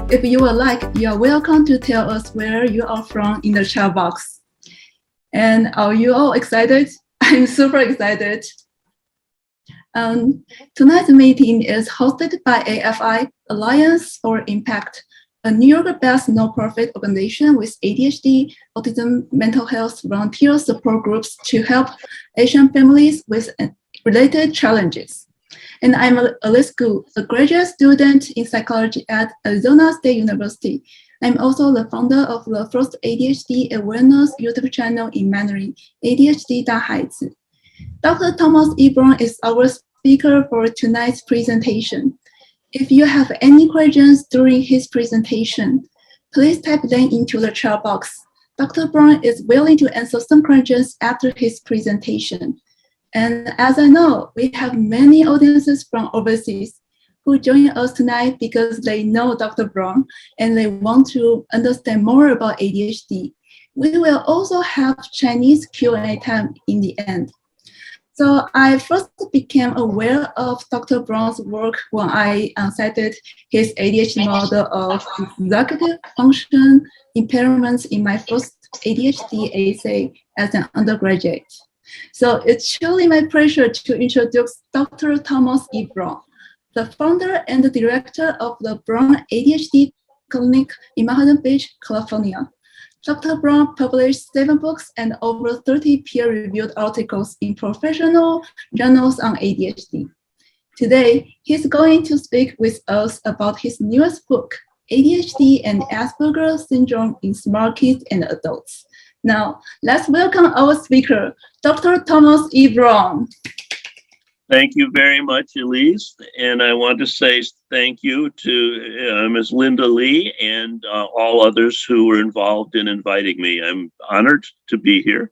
If you would like, you are welcome to tell us where you are from in the chat box. And are you all excited? I'm super excited. Tonight's meeting is hosted by AFI, Alliance for Impact, a New York-based nonprofit organization with ADHD, autism, mental health volunteer support groups to help Asian families with related challenges. And I'm Alice Gu, a graduate student in psychology at Arizona State University. I'm also the founder of the first ADHD awareness YouTube channel in Mandarin, ADHD 大孩子. Dr. Thomas E. Brown is our speaker for tonight's presentation. If you have any questions during his presentation, please type them into the chat box. Dr. Brown is willing to answer some questions after his presentation. And as I know, we have many audiences from overseas who join us tonight because they know Dr. Brown and they want to understand more about ADHD. We will also have Chinese Q&A time in the end. So I first became aware of Dr. Brown's work when I cited his ADHD model of executive function impairments in my first ADHD essay as an undergraduate. So it's truly my pleasure to introduce Dr. Thomas E. Brown, the founder and the director of the Brown ADHD Clinic in Manhattan Beach, California. Dr. Brown published 7 books and over 30 peer-reviewed articles in professional journals on ADHD. Today, he's going to speak with us about his newest book, ADHD and Asperger Syndrome in Smart Kids and Adults. Now, let's welcome our speaker, Dr. Thomas E. Brown. Thank you very much, Elise. And I want to say thank you to Ms. Linda Lee and all others who were involved in inviting me. I'm honored to be here,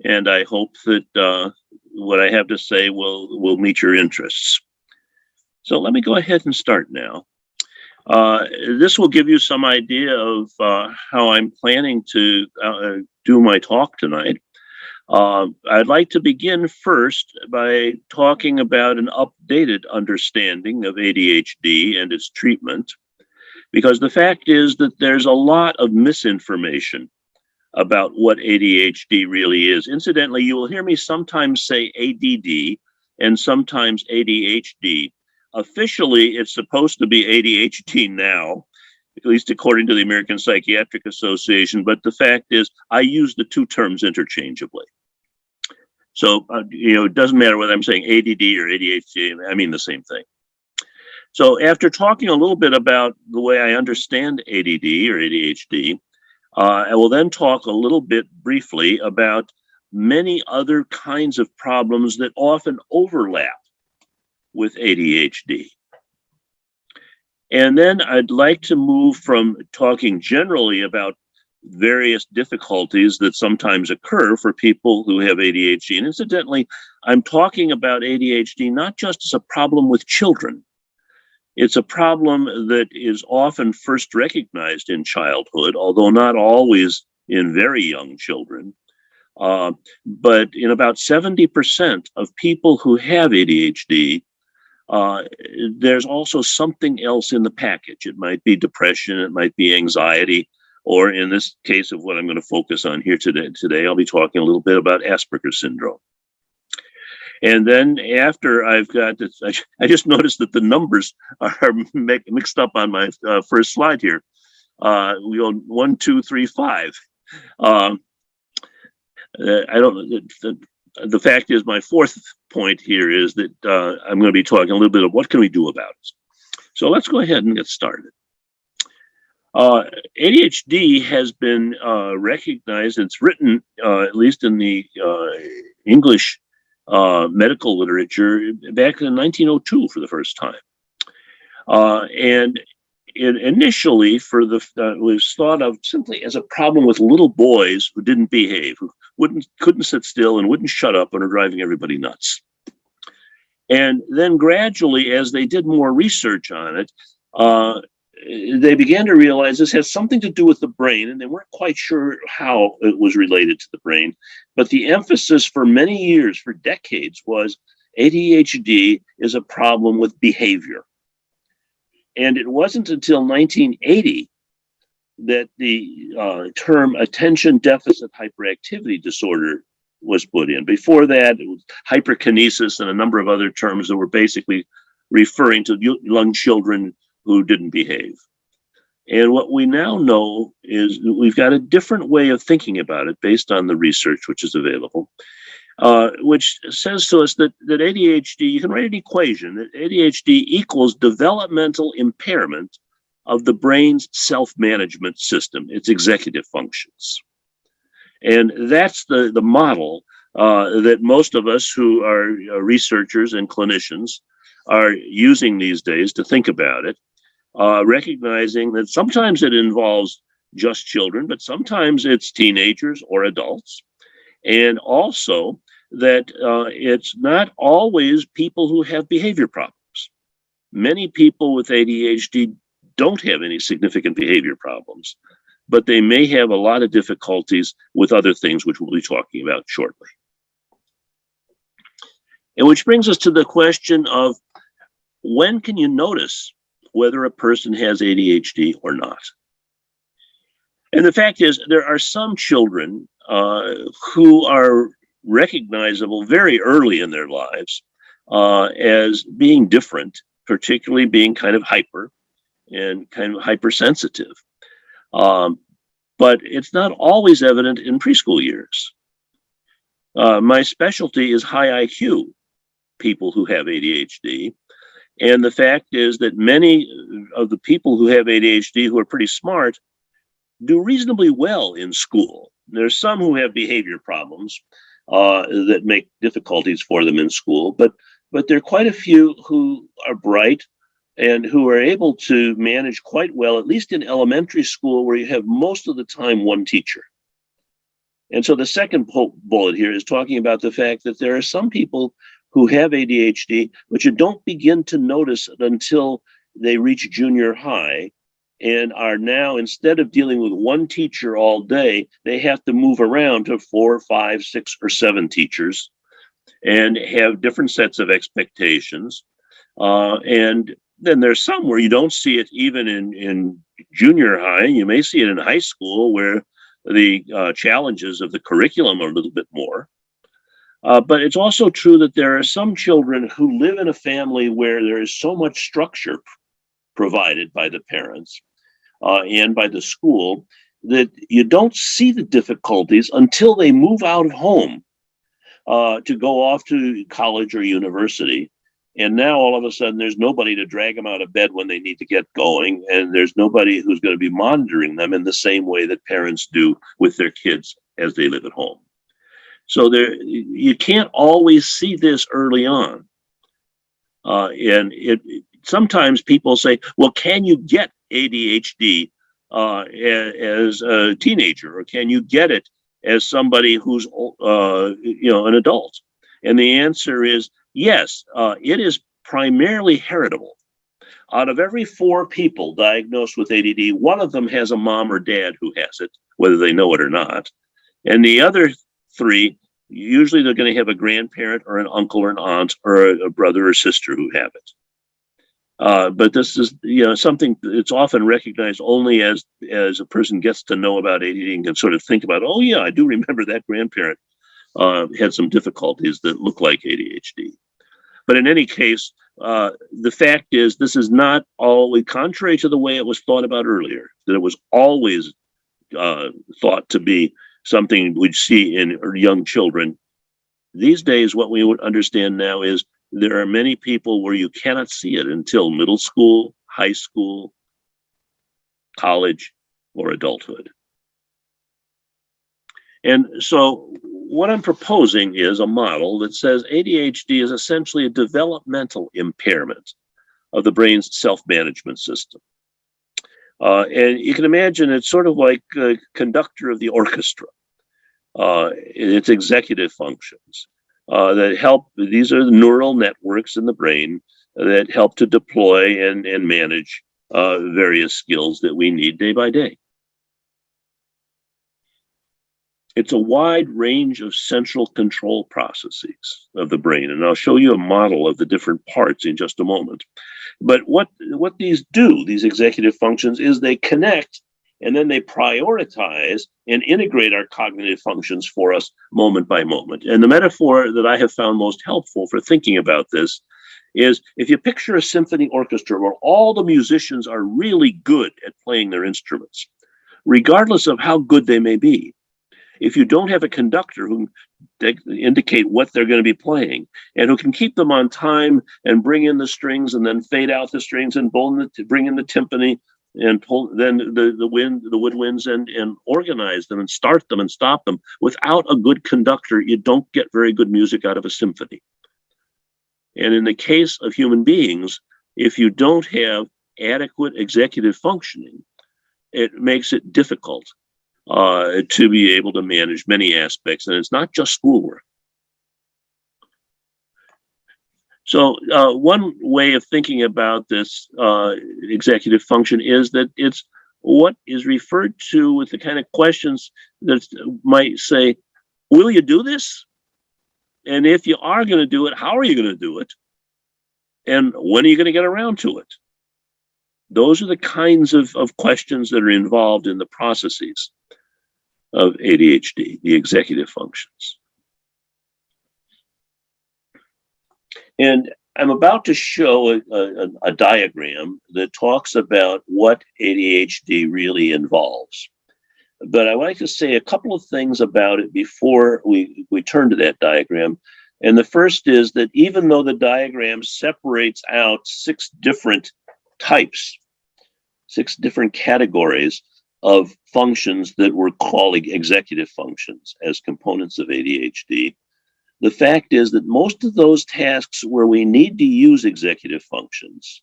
and I hope that what I have to say will meet your interests. So let me go ahead and start now. This will give you some idea of how I'm planning to do my talk tonight. I'd like to begin first by talking about an updated understanding of ADHD and its treatment, because the fact is that there's a lot of misinformation about what ADHD really is. Incidentally, you will hear me sometimes say ADD and sometimes ADHD. Officially, it's supposed to be ADHD now, at least according to the American Psychiatric Association, but the fact is I use the two terms interchangeably. So, it doesn't matter whether I'm saying ADD or ADHD, I mean the same thing. So after talking a little bit about the way I understand ADD or ADHD, I will then talk a little bit briefly about many other kinds of problems that often overlap with ADHD. And then I'd like to move from talking generally about various difficulties that sometimes occur for people who have ADHD. And incidentally, I'm talking about ADHD not just as a problem with children. It's a problem that is often first recognized in childhood, although not always in very young children. But in about 70% of people who have ADHD, there's also something else in the package. It might be depression, it might be anxiety, or in this case of what I'm going to focus on here today, I'll be talking a little bit about Asperger syndrome. And then after I've got this, I just noticed that the numbers are mixed up on my first slide here. We go 1, 2, 3, 5. I don't. The fact is, my fourth point here is that I'm going to be talking a little bit of what can we do about it. So let's go ahead and get started. ADHD has been recognized. It's written, at least in the English medical literature, back in 1902 for the first time. And it initially was thought of simply as a problem with little boys who didn't behave, who couldn't sit still and wouldn't shut up and are driving everybody nuts. And then gradually, as they did more research on it, they began to realize this has something to do with the brain, and they weren't quite sure how it was related to the brain. But the emphasis for many years, for decades, was ADHD is a problem with behavior. And it wasn't until 1980 that the term attention deficit hyperactivity disorder was put in. Before that, it was hyperkinesis and a number of other terms that were basically referring to young children who didn't behave. And what we now know is we've got a different way of thinking about it based on the research which is available, which says to us that ADHD, you can write an equation, that ADHD equals developmental impairment of the brain's self-management system, its executive functions. And that's the model that most of us who are researchers and clinicians are using these days to think about it, recognizing that sometimes it involves just children, but sometimes it's teenagers or adults. And also that it's not always people who have behavior problems. Many people with ADHD don't have any significant behavior problems, but they may have a lot of difficulties with other things, which we'll be talking about shortly. And which brings us to the question of when can you notice whether a person has ADHD or not? And the fact is, there are some children who are recognizable very early in their lives as being different, particularly being kind of hyper and kind of hypersensitive. But it's not always evident in preschool years. My specialty is high IQ people who have ADHD. And the fact is that many of the people who have ADHD who are pretty smart do reasonably well in school. There's some who have behavior problems that make difficulties for them in school, but there are quite a few who are bright and who are able to manage quite well, at least in elementary school, where you have most of the time one teacher. And so the second bullet here is talking about the fact that there are some people who have ADHD, but you don't begin to notice it until they reach junior high and are now, instead of dealing with one teacher all day, they have to move around to 4, 5, 6, or 7 teachers and have different sets of expectations. And then there's some where you don't see it even in junior high. You may see it in high school where the challenges of the curriculum are a little bit more. But it's also true that there are some children who live in a family where there is so much structure provided by the parents and by the school that you don't see the difficulties until they move out of home to go off to college or university. And now all of a sudden there's nobody to drag them out of bed when they need to get going, and there's nobody who's going to be monitoring them in the same way that parents do with their kids as they live at home. So you can't always see this early on. And sometimes people say, well, can you get ADHD as a teenager, or can you get it as somebody who's an adult? And the answer is yes. It is primarily heritable. Out of every 4 people diagnosed with ADD, one of them has a mom or dad who has it, whether they know it or not. And the other 3, usually they're going to have a grandparent or an uncle or an aunt or a brother or sister who have it. But this is, something that's often recognized only as a person gets to know about ADD and can sort of think about, oh yeah, I do remember that grandparent had some difficulties that look like ADHD. But in any case, the fact is this is not always, contrary to the way it was thought about earlier, that it was always thought to be something we'd see in young children. These days, what we would understand now is there are many people where you cannot see it until middle school, high school, college, or adulthood. And so what I'm proposing is a model that says ADHD is essentially a developmental impairment of the brain's self-management system. And you can imagine it's sort of like a conductor of the orchestra. Its executive functions that help, these are the neural networks in the brain that help to deploy and manage various skills that we need day by day. It's a wide range of central control processes of the brain. And I'll show you a model of the different parts in just a moment. But what these do, these executive functions, is they connect and then they prioritize and integrate our cognitive functions for us moment by moment. And the metaphor that I have found most helpful for thinking about this is if you picture a symphony orchestra where all the musicians are really good at playing their instruments, regardless of how good they may be. If you don't have a conductor who can indicate what they're going to be playing and who can keep them on time and bring in the strings and then fade out the strings and bring in the timpani and pull then the woodwinds and organize them and start them and stop them, without a good conductor, you don't get very good music out of a symphony. And in the case of human beings, if you don't have adequate executive functioning, it makes it difficult to be able to manage many aspects. And it's not just schoolwork. So one way of thinking about this executive function is that it's what is referred to with the kind of questions that might say, will you do this? And if you are going to do it, how are you going to do it? And when are you going to get around to it? Those are the kinds of questions that are involved in the processes of ADHD, the executive functions. And I'm about to show a diagram that talks about what ADHD really involves. But I would like to say a couple of things about it before we turn to that diagram. And the first is that even though the diagram separates out 6 different types, 6 different categories of functions that we're calling executive functions as components of ADHD, the fact is that most of those tasks where we need to use executive functions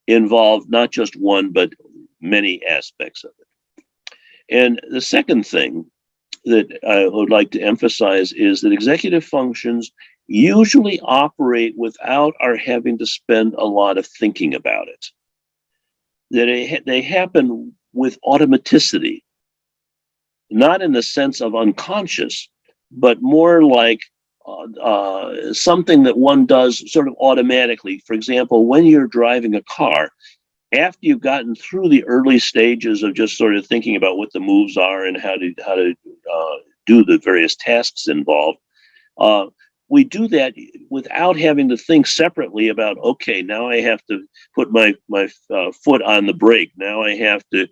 involve not just one, but many aspects of it. And the second thing that I would like to emphasize is that executive functions usually operate without our having to spend a lot of thinking about it. That they happen with automaticity, not in the sense of unconscious, but more like something that one does sort of automatically. For example, when you're driving a car, after you've gotten through the early stages of just sort of thinking about what the moves are and how to do the various tasks involved, we do that without having to think separately about, okay, now I have to put my foot on the brake. Now I have to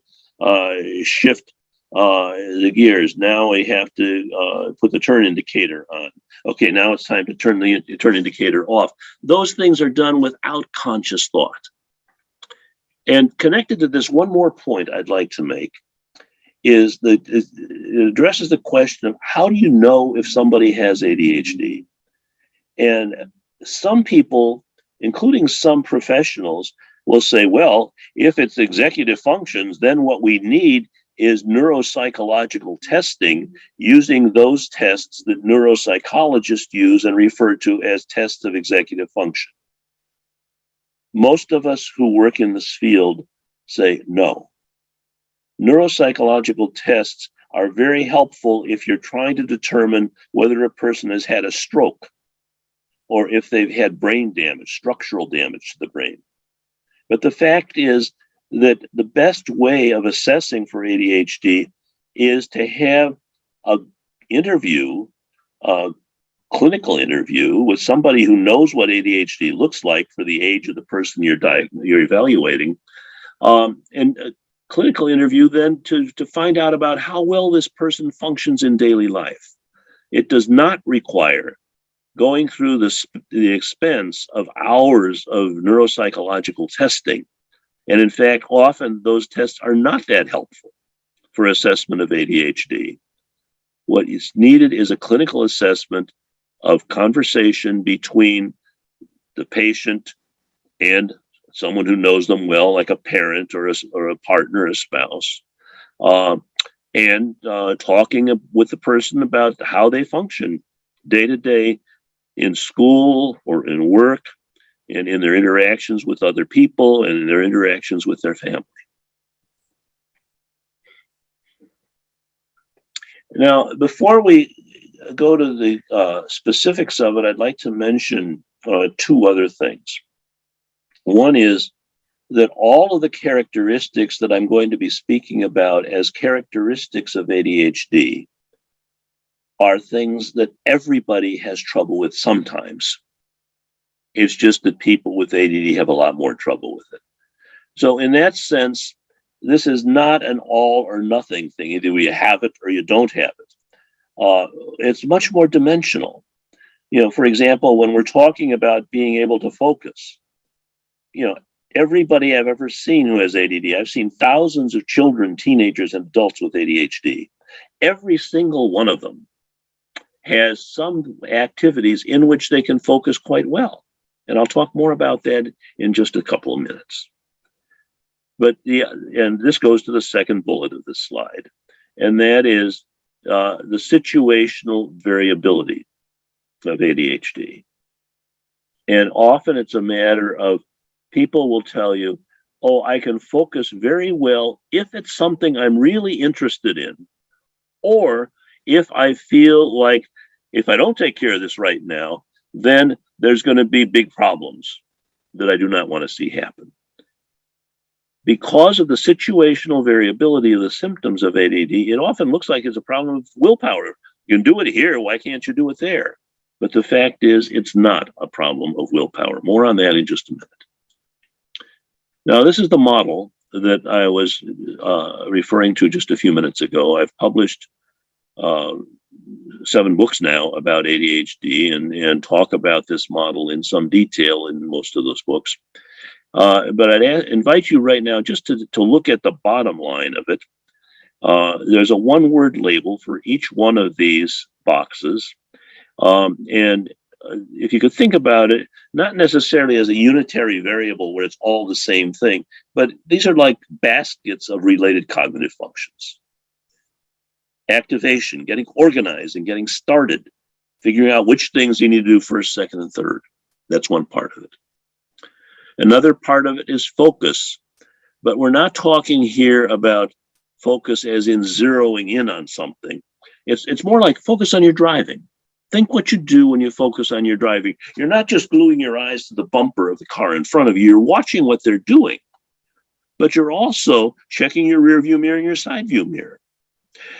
shift the gears. Now I have to put the turn indicator on. Okay, now it's time to turn the turn indicator off. Those things are done without conscious thought. And connected to this, one more point I'd like to make is that it addresses the question of how do you know if somebody has ADHD? And some people, including some professionals, will say, well, if it's executive functions, then what we need is neuropsychological testing using those tests that neuropsychologists use and refer to as tests of executive function. Most of us who work in this field say no. Neuropsychological tests are very helpful if you're trying to determine whether a person has had a stroke or if they've had brain damage, structural damage to the brain. But the fact is that the best way of assessing for ADHD is to have an interview, a clinical interview with somebody who knows what ADHD looks like for the age of the person you're evaluating, and a clinical interview then to find out about how well this person functions in daily life. It does not require going through the expense of hours of neuropsychological testing. And in fact, often those tests are not that helpful for assessment of ADHD. What is needed is a clinical assessment of conversation between the patient and someone who knows them well, like a parent or a partner, a spouse, and talking with the person about how they function day to day in school or in work and in their interactions with other people and in their interactions with their family. Now, before we go to the specifics of it, I'd like to mention two other things. One is that all of the characteristics that I'm going to be speaking about as characteristics of ADHD are things that everybody has trouble with sometimes. It's just that people with ADD have a lot more trouble with it. So in that sense, this is not an all or nothing thing. Either you have it or you don't have it. It's much more dimensional. You know, for example, when we're talking about being able to focus, you know, everybody I've ever seen who has ADD, I've seen thousands of children, teenagers, and adults with ADHD. Every single one of them has some activities in which they can focus quite well. And I'll talk more about that in just a couple of minutes. But and this goes to the second bullet of this slide, and that is the situational variability of ADHD. And often it's a matter of people will tell you, oh, I can focus very well if it's something I'm really interested in, or if I feel like if I don't take care of this right now, then there's going to be big problems that I do not want to see happen. Because of the situational variability of the symptoms of ADD, it often looks like it's a problem of willpower. You can do it here, why can't you do it there? But the fact is, it's not a problem of willpower. More on that in just a minute. Now, this is the model that I was referring to just a few minutes ago. I've published 7 books now about ADHD and talk about this model in some detail in most of those books. But I'd invite you right now just to look at the bottom line of it. There's a one-word label for each one of these boxes. And if you could think about it, not necessarily as a unitary variable where it's all the same thing, but these are like baskets of related cognitive functions. Activation, getting organized and getting started, figuring out which things you need to do first, second, and third. That's one part of it. Another part of it is focus, but we're not talking here about focus as in zeroing in on something. It's more like focus on your driving. Think what you do when you focus on your driving. You're not just gluing your eyes to the bumper of the car in front of you. You're watching what they're doing, but you're also checking your rear view mirror and your side view mirror.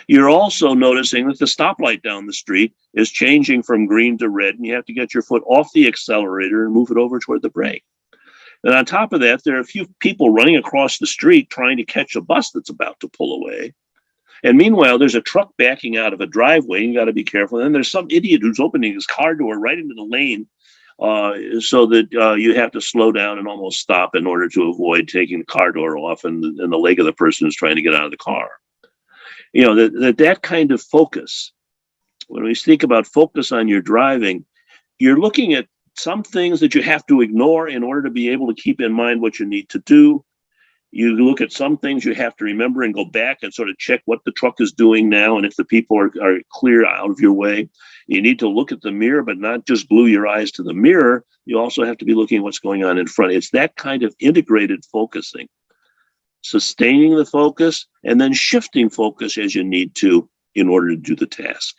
You're also noticing that the stoplight down the street is changing from green to red, and you have to get your foot off the accelerator and move it over toward the brake. And on top of that, there are a few people running across the street trying to catch a bus that's about to pull away. And meanwhile, there's a truck backing out of a driveway, and you got to be careful. And then there's some idiot who's opening his car door right into the lane so that you have to slow down and almost stop in order to avoid taking the car door off and the leg of the person who's trying to get out of the car. You know, that kind of focus, when we speak about focus on your driving, you're looking at some things that you have to ignore in order to be able to keep in mind what you need to do. You look at some things you have to remember and go back and sort of check what the truck is doing now and if the people are clear out of your way. You need to look at the mirror, but not just glue your eyes to the mirror. You also have to be looking at what's going on in front. It's that kind of integrated focusing, sustaining the focus and then shifting focus as you need to in order to do the task.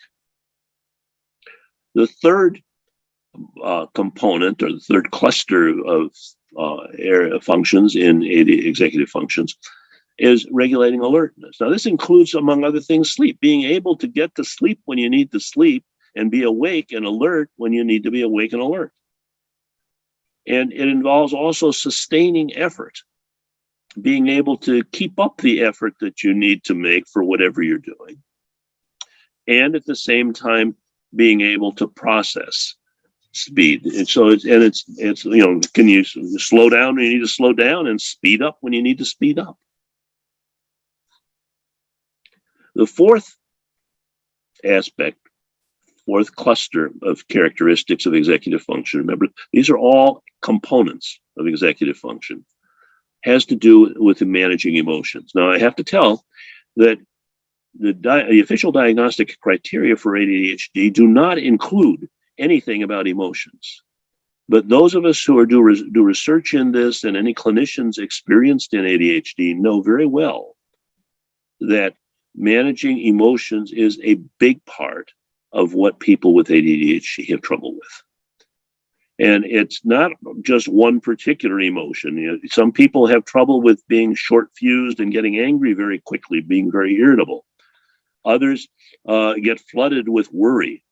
The third component, or the third cluster of area functions in executive functions, is regulating alertness. Now, this includes, among other things, sleep, being able to get to sleep when you need to sleep and be awake and alert when you need to be awake and alert. And it involves also sustaining effort, being able to keep up the effort that you need to make for whatever you're doing. And at the same time, being able to process speed. And so it's you know, can you slow down when you need to slow down and speed up when you need to speed up? The fourth aspect, fourth cluster of characteristics of executive function, remember, these are all components of executive function, has to do with managing emotions. Now, I have to tell that the official diagnostic criteria for ADHD do not include anything about emotions. But those of us who do research in this, and any clinicians experienced in ADHD, know very well that managing emotions is a big part of what people with ADHD have trouble with. And it's not just one particular emotion. You know, some people have trouble with being short-fused and getting angry very quickly, being very irritable. Others get flooded with worry,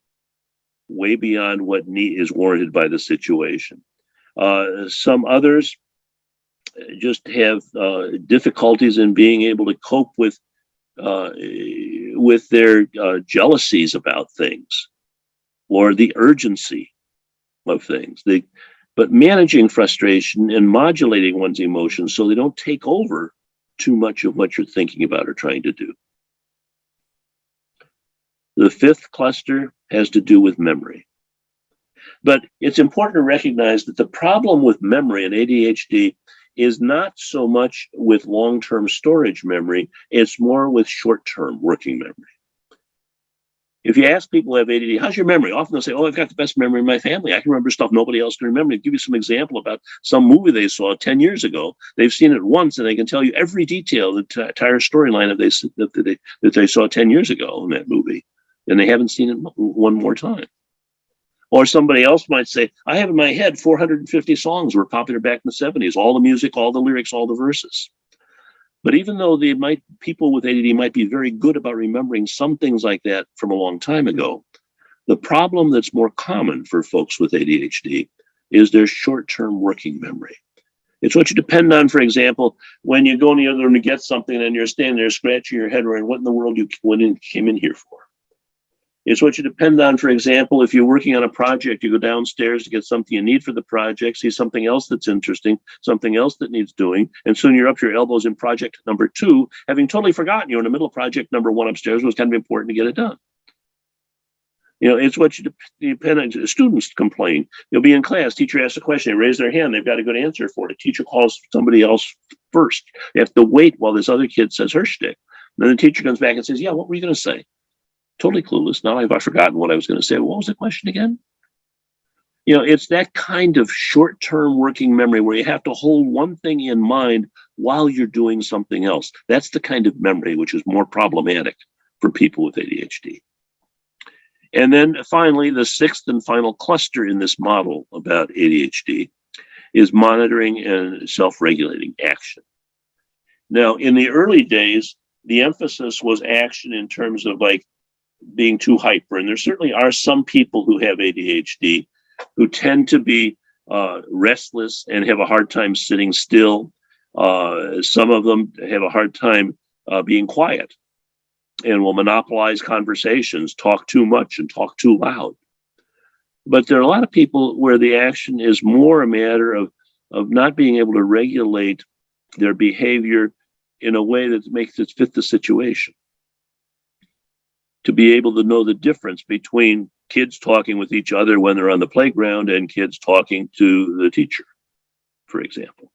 way beyond what is warranted by the situation. Some others just have difficulties in being able to cope with their jealousies about things or the urgency of things. But managing frustration and modulating one's emotions so they don't take over too much of what you're thinking about or trying to do. The fifth cluster has to do with memory. But it's important to recognize that the problem with memory in ADHD is not so much with long-term storage memory, it's more with short-term working memory. If you ask people who have ADD, how's your memory? Often they'll say, oh, I've got the best memory in my family. I can remember stuff nobody else can remember. I'll give you some example about some movie they saw 10 years ago. They've seen it once and they can tell you every detail, the entire storyline that they saw 10 years ago in that movie. And they haven't seen it one more time. Or somebody else might say, I have in my head 450 songs were popular back in the 70s, all the music, all the lyrics, all the verses. But even though people with ADD might be very good about remembering some things like that from a long time ago, the problem that's more common for folks with ADHD is their short-term working memory. It's what you depend on, for example, when you go in the other room to get something and you're standing there scratching your head around what in the world you came in here for. It's what you depend on, for example, if you're working on a project, you go downstairs to get something you need for the project, see something else that's interesting, something else that needs doing, and soon you're up to your elbows in project number 2, having totally forgotten you're in the middle of project number 1 upstairs. It was kind of important to get it done. You know, it's what you depend on. Students complain. You'll be in class, teacher asks a question, they raise their hand, they've got a good answer for it. Teacher calls somebody else first. They have to wait while this other kid says her shtick. Then the teacher comes back and says, yeah, what were you going to say? Totally clueless. Now I've forgotten what I was going to say. What was the question again? You know, it's that kind of short-term working memory where you have to hold one thing in mind while you're doing something else. That's the kind of memory which is more problematic for people with ADHD. And then finally, the sixth and final cluster in this model about ADHD is monitoring and self-regulating action. Now, in the early days, the emphasis was action in terms of like being too hyper. And there certainly are some people who have ADHD who tend to be restless and have a hard time sitting still. Some of them have a hard time being quiet and will monopolize conversations, talk too much and talk too loud. But there are a lot of people where the action is more a matter of not being able to regulate their behavior in a way that makes it fit the situation. To be able to know the difference between kids talking with each other when they're on the playground and kids talking to the teacher, for example.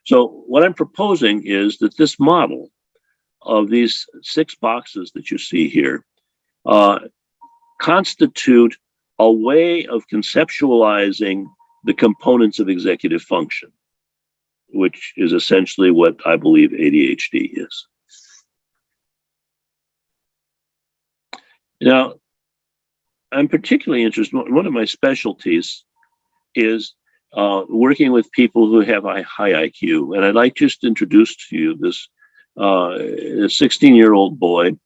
So what I'm proposing is that this model of these 6 boxes that you see here constitute a way of conceptualizing the components of executive function, which is essentially what I believe ADHD is. Now, I'm particularly interested, one of my specialties is working with people who have a high IQ. And I'd like just to introduce to you this 16-year-old boy.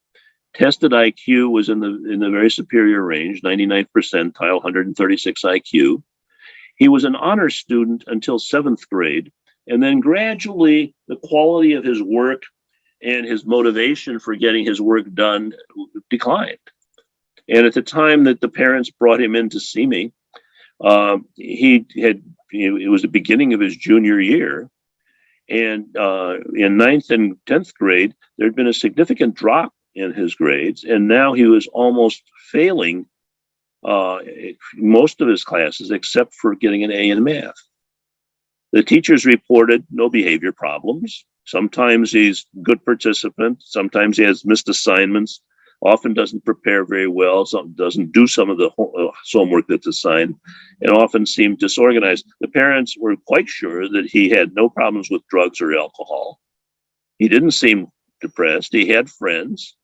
Tested IQ was in the very superior range, 99th percentile, 136 IQ. He was an honor student until 7th grade. And then gradually the quality of his work and his motivation for getting his work done declined. And at the time that the parents brought him in to see me, it was the beginning of his junior year. And in 9th and 10th grade, there had been a significant drop in his grades. And now he was almost failing most of his classes, except for getting an A in math. The teachers reported no behavior problems. Sometimes he's a good participant. Sometimes he has missed assignments. Often doesn't prepare very well, doesn't do some of the homework that's assigned, and often seemed disorganized. The parents were quite sure that he had no problems with drugs or alcohol. He didn't seem depressed. He had friends.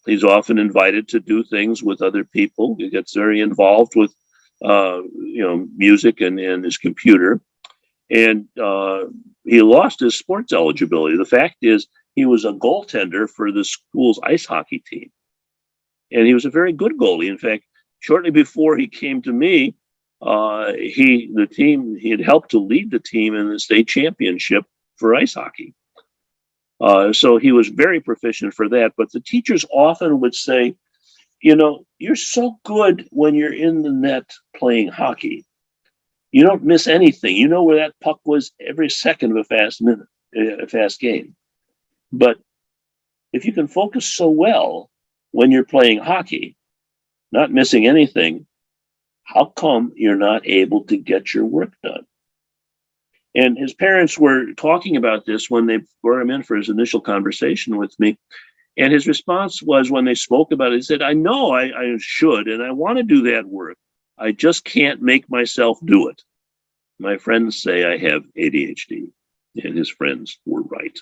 He's often invited to do things with other people. He gets very involved with, music and his computer. And he lost his sports eligibility. The fact is, he was a goaltender for the school's ice hockey team. And he was a very good goalie. In fact, shortly before he came to me, he had helped to lead the team in the state championship for ice hockey. So he was very proficient for that. But the teachers often would say, you're so good when you're in the net playing hockey. You don't miss anything. You know where that puck was every second of a fast game. But if you can focus so well when you're playing hockey, not missing anything, how come you're not able to get your work done? And his parents were talking about this when they brought him in for his initial conversation with me. And his response was, when they spoke about it, he said, I know I should, and I want to do that work. I just can't make myself do it. My friends say I have ADHD, and his friends were right.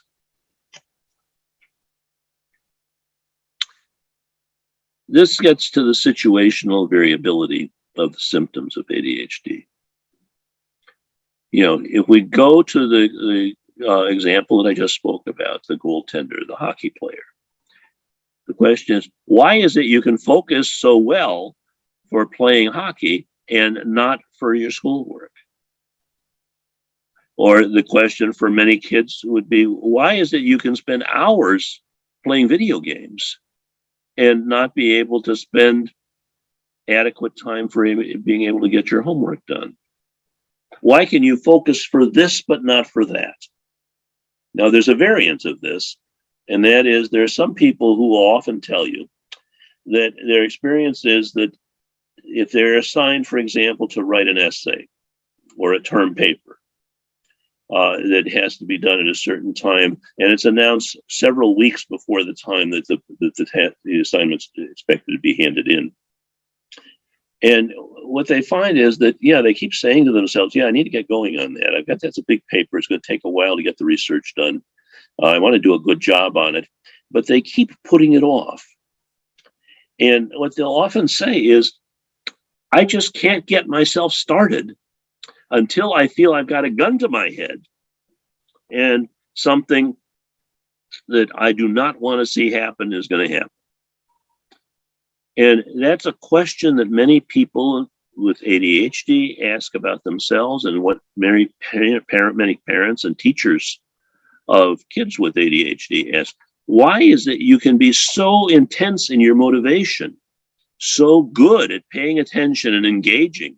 This gets to the situational variability of the symptoms of ADHD. If we go to the example that I just spoke about, the goaltender, the hockey player, the question is, why is it you can focus so well for playing hockey and not for your schoolwork? Or the question for many kids would be, why is it you can spend hours playing video games and not be able to spend adequate time for being able to get your homework done? Why can you focus for this but not for that? Now, there's a variant of this, and that is there are some people who will often tell you that their experience is that if they're assigned, for example, to write an essay or a term paper that has to be done at a certain time, and it's announced several weeks before the time that the assignment's expected to be handed in. And what they find is that, they keep saying to themselves, I need to get going on that. That's a big paper. It's going to take a while to get the research done. I want to do a good job on it. But they keep putting it off. And what they'll often say is, I just can't get myself started until I feel I've got a gun to my head and something that I do not want to see happen is going to happen. And that's a question that many people with ADHD ask about themselves, and what many parents and teachers of kids with ADHD ask. Why is it you can be so intense in your motivation, so good at paying attention and engaging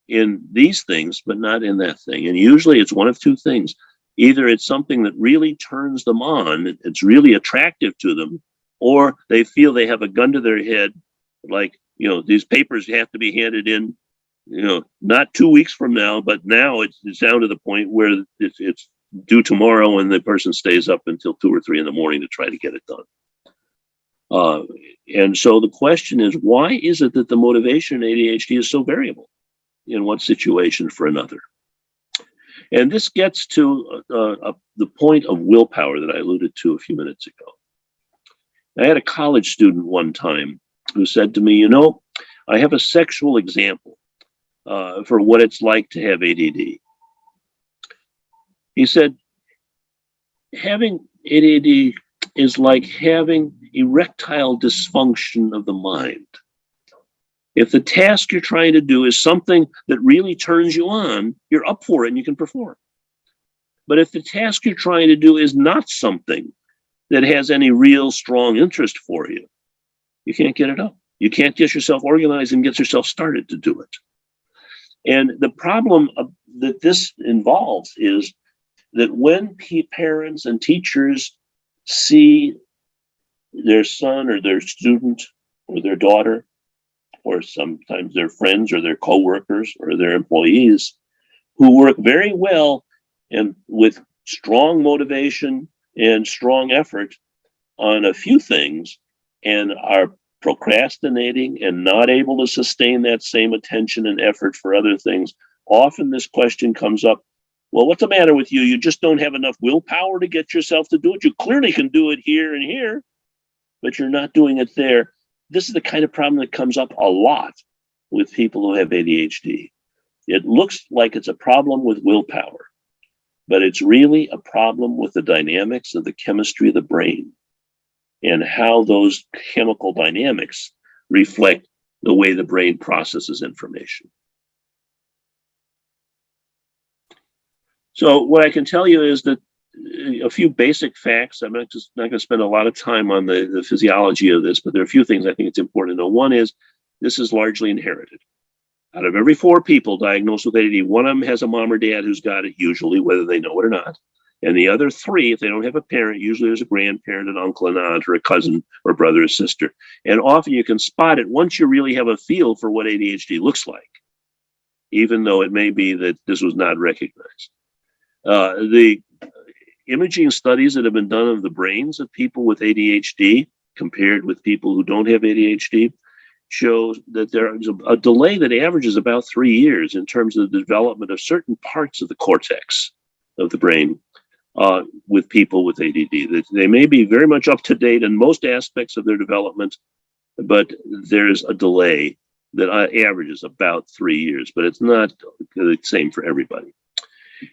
in these things, but not in that thing? And usually it's one of two things. Either it's something that really turns them on, it's really attractive to them, or they feel they have a gun to their head, like, these papers have to be handed in, not 2 weeks from now, but now it's down to the point where it's due tomorrow, and the person stays up until 2 or 3 in the morning to try to get it done. And so the question is, why is it that the motivation in ADHD is so variable in one situation for another? And this gets to the point of willpower that I alluded to a few minutes ago. I had a college student one time who said to me, I have a sexual example for what it's like to have ADD. He said, having ADD is like having erectile dysfunction of the mind. If the task you're trying to do is something that really turns you on, you're up for it and you can perform. But if the task you're trying to do is not something that has any real strong interest for you, you can't get it up. You can't get yourself organized and get yourself started to do it. And the problem that this involves is that when parents and teachers see their son or their student or their daughter, or sometimes their friends or their coworkers or their employees who work very well and with strong motivation and strong effort on a few things and are procrastinating and not able to sustain that same attention and effort for other things, often this question comes up, Well, what's the matter with you? You just don't have enough willpower to get yourself to do it. You clearly can do it here and here, but you're not doing it there. This is the kind of problem that comes up a lot with people who have ADHD. It looks like it's a problem with willpower, but it's really a problem with the dynamics of the chemistry of the brain and how those chemical dynamics reflect the way the brain processes information. So what I can tell you is that a few basic facts. I'm not going to spend a lot of time on the physiology of this, but there are a few things I think it's important to know. One is this is largely inherited. Out of every 4 people diagnosed with ADD, one of them has a mom or dad who's got it, usually, whether they know it or not. And the other 3, if they don't have a parent, usually there's a grandparent, an uncle, an aunt, or a cousin, or brother or sister. And often you can spot it once you really have a feel for what ADHD looks like, even though it may be that this was not recognized. The imaging studies that have been done of the brains of people with ADHD compared with people who don't have ADHD shows that there is a delay that averages about 3 years in terms of the development of certain parts of the cortex of the brain with people with ADD. They may be very much up to date in most aspects of their development, but there's a delay that averages about 3 years, but it's not the same for everybody.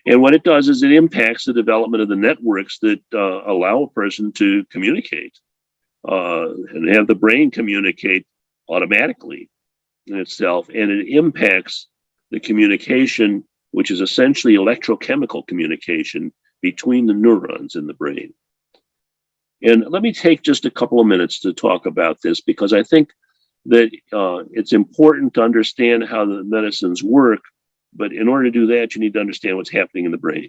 And what it does is it impacts the development of the networks that allow a person to communicate and have the brain communicate automatically in itself. And it impacts the communication, which is essentially electrochemical communication between the neurons in the brain. And let me take just a couple of minutes to talk about this, because I think that it's important to understand how the medicines work. But in order to do that, you need to understand what's happening in the brain.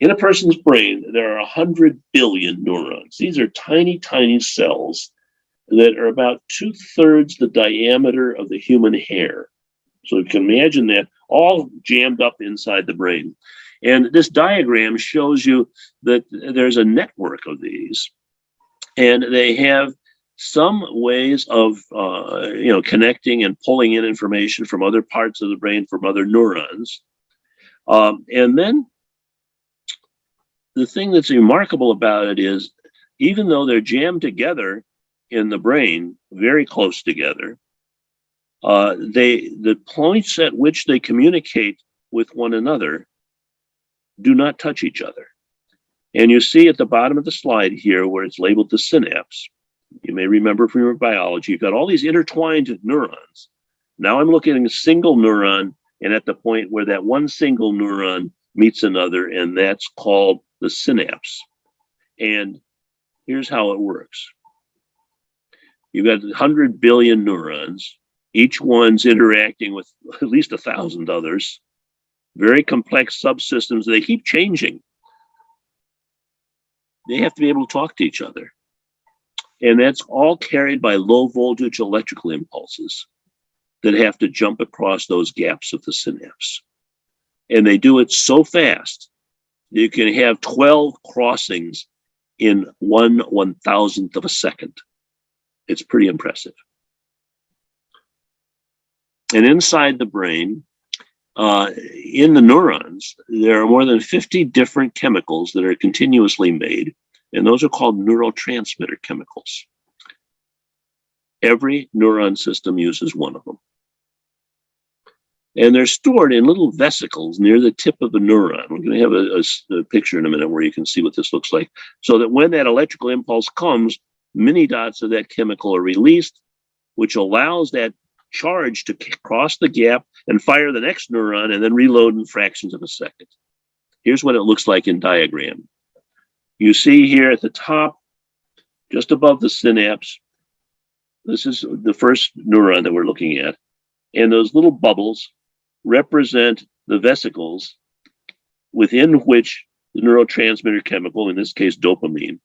In a person's brain, there are 100 billion neurons. These are tiny, tiny cells that are about 2/3 the diameter of the human hair. So you can imagine that all jammed up inside the brain. And this diagram shows you that there's a network of these, and they have some ways of connecting and pulling in information from other parts of the brain, from other neurons. And then the thing that's remarkable about it is, even though they're jammed together in the brain, very close together, the points at which they communicate with one another do not touch each other. And you see at the bottom of the slide here where it's labeled the synapse. You may remember from your biology, you've got all these intertwined neurons. Now I'm looking at a single neuron, and at the point where that one single neuron meets another, and that's called the synapse. And here's how it works. You've got 100 billion neurons. Each one's interacting with at least 1,000 others. Very complex subsystems. They keep changing. They have to be able to talk to each other. And that's all carried by low voltage electrical impulses that have to jump across those gaps of the synapse. And they do it so fast, you can have 12 crossings in 1/1000th of a second. It's pretty impressive. And inside the brain, in the neurons, there are more than 50 different chemicals that are continuously made, and those are called neurotransmitter chemicals. Every neuron system uses one of them. And they're stored in little vesicles near the tip of the neuron. We're going to have a picture in a minute where you can see what this looks like, so that when that electrical impulse comes, many dots of that chemical are released, which allows that charge to cross the gap and fire the next neuron and then reload in fractions of a second. Here's what it looks like in diagram. You see here at the top, just above the synapse, this is the first neuron that we're looking at. And those little bubbles represent the vesicles within which the neurotransmitter chemical, in this case dopamine,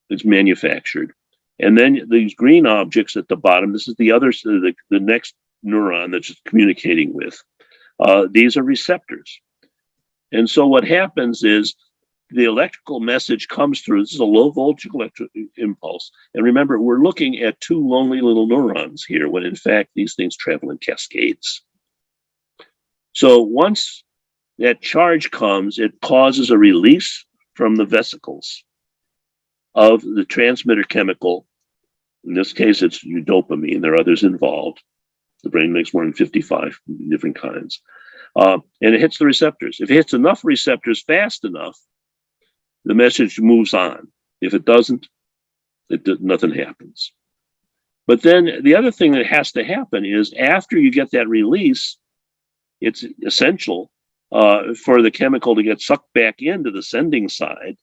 is manufactured. And then these green objects at the bottom, this is the other, the next neuron that's communicating with. These are receptors. And so what happens is the electrical message comes through. This is a low voltage electric impulse. And remember, we're looking at 2 lonely little neurons here, when in fact, these things travel in cascades. So once that charge comes, it causes a release from the vesicles of the transmitter chemical. In this case, it's dopamine. There are others involved. The brain makes more than 55 different kinds. And it hits the receptors. If it hits enough receptors fast enough, the message moves on. If it doesn't, nothing happens. But then the other thing that has to happen is after you get that release, it's essential for the chemical to get sucked back into the sending side,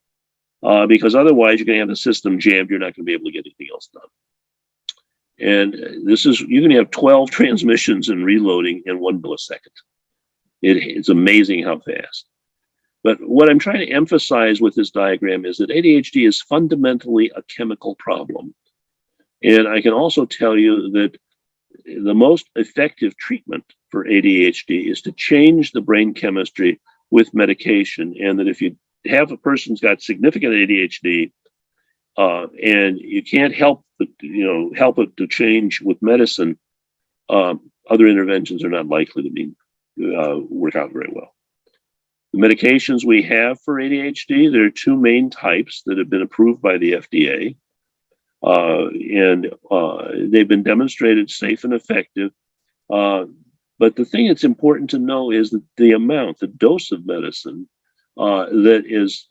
because otherwise you're going to have the system jammed. You're not going to be able to get anything else done. And you're going to have 12 transmissions and reloading in 1 millisecond. It's amazing how fast. But what I'm trying to emphasize with this diagram is that ADHD is fundamentally a chemical problem. And I can also tell you that the most effective treatment for ADHD is to change the brain chemistry with medication. And that if you have a person who's got significant ADHD and you can't help it to change with medicine, other interventions are not likely to work out very well. The medications we have for ADHD, there are 2 main types that have been approved by the FDA. And they've been demonstrated safe and effective. But the thing that's important to know is that the dose of medicine that is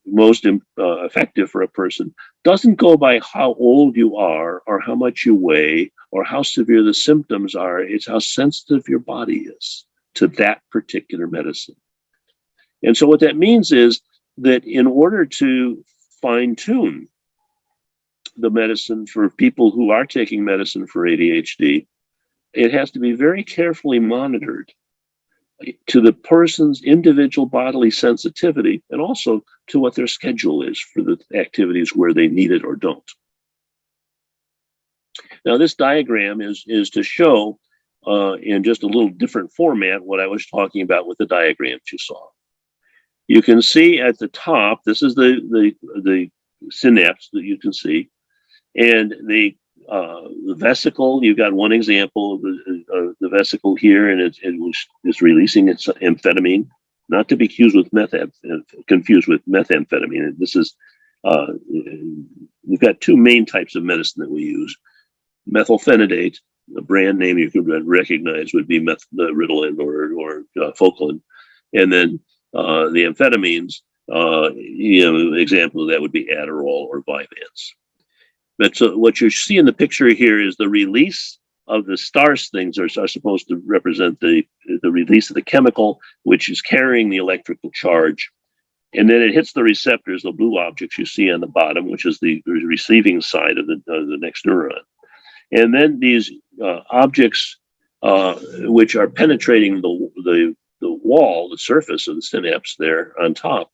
most effective for a person doesn't go by how old you are or how much you weigh or how severe the symptoms are. It's how sensitive your body is to that particular medicine. And so what that means is that in order to fine-tune the medicine for people who are taking medicine for ADHD, it has to be very carefully monitored to the person's individual bodily sensitivity and also to what their schedule is for the activities where they need it or don't. Now, this diagram is to show in just a little different format what I was talking about with the diagrams you saw. You can see at the top, this is the synapse that you can see, and the vesicle. You've got one example of the vesicle here, and it's releasing its amphetamine, not to be confused with methamphetamine. This is we've got 2 main types of medicine that we use. Methylphenidate, the brand name you can recognize would be Ritalin or Focalin, and then the amphetamines, example of that would be Adderall or Vyvanse. But so what you see in the picture here is the release of the stars things are supposed to represent the release of the chemical, which is carrying the electrical charge. And then it hits the receptors, the blue objects you see on the bottom, which is the receiving side of the next neuron. And then these objects, which are penetrating the wall, the surface of the synapse there on top,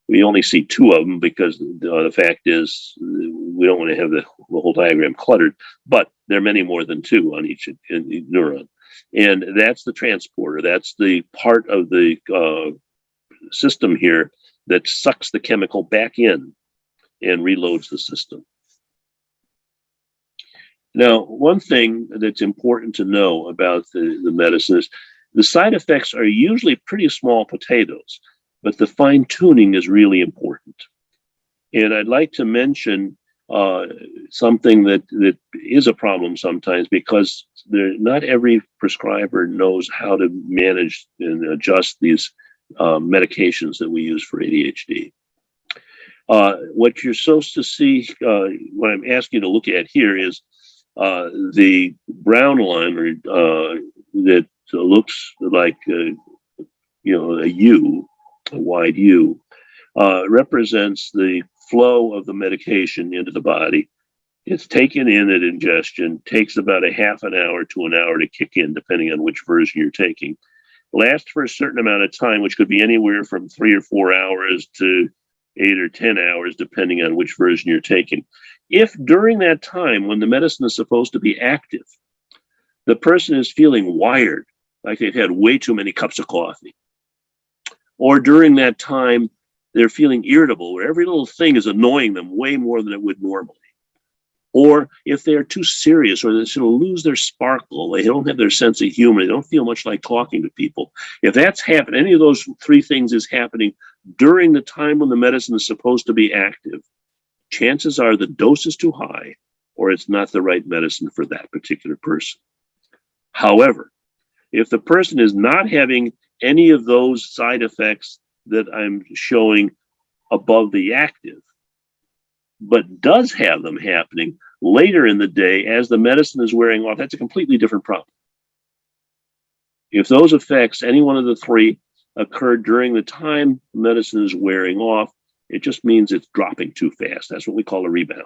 we only see 2 of them because the fact is we don't want to have the whole diagram cluttered, but there are many more than 2 on each neuron. And that's the transporter. That's the part of the system here that sucks the chemical back in and reloads the system. Now, one thing that's important to know about the medicine is the side effects are usually pretty small potatoes, but the fine tuning is really important. And I'd like to mention something that is a problem sometimes because not every prescriber knows how to manage and adjust these medications that we use for ADHD. What you're supposed to see, what I'm asking you to look at here is the brown line that looks like a U, a wide U, represents the flow of the medication into the body. It's taken in at ingestion, takes about a half an hour to an hour to kick in, depending on which version you're taking. Lasts for a certain amount of time, which could be anywhere from 3 or 4 hours to 8 or 10 hours, depending on which version you're taking. If during that time, when the medicine is supposed to be active, the person is feeling wired, like they've had way too many cups of coffee, or during that time, they're feeling irritable, where every little thing is annoying them way more than it would normally, or if they're too serious, or they're going to lose their sparkle, they don't have their sense of humor, they don't feel much like talking to people. If that's happening, any of those three things is happening during the time when the medicine is supposed to be active, chances are the dose is too high, or it's not the right medicine for that particular person. However, if the person is not having any of those side effects that I'm showing above the active, but does have them happening later in the day as the medicine is wearing off, that's a completely different problem. If those effects, any one of the three, occur during the time medicine is wearing off, it just means it's dropping too fast. That's what we call a rebound.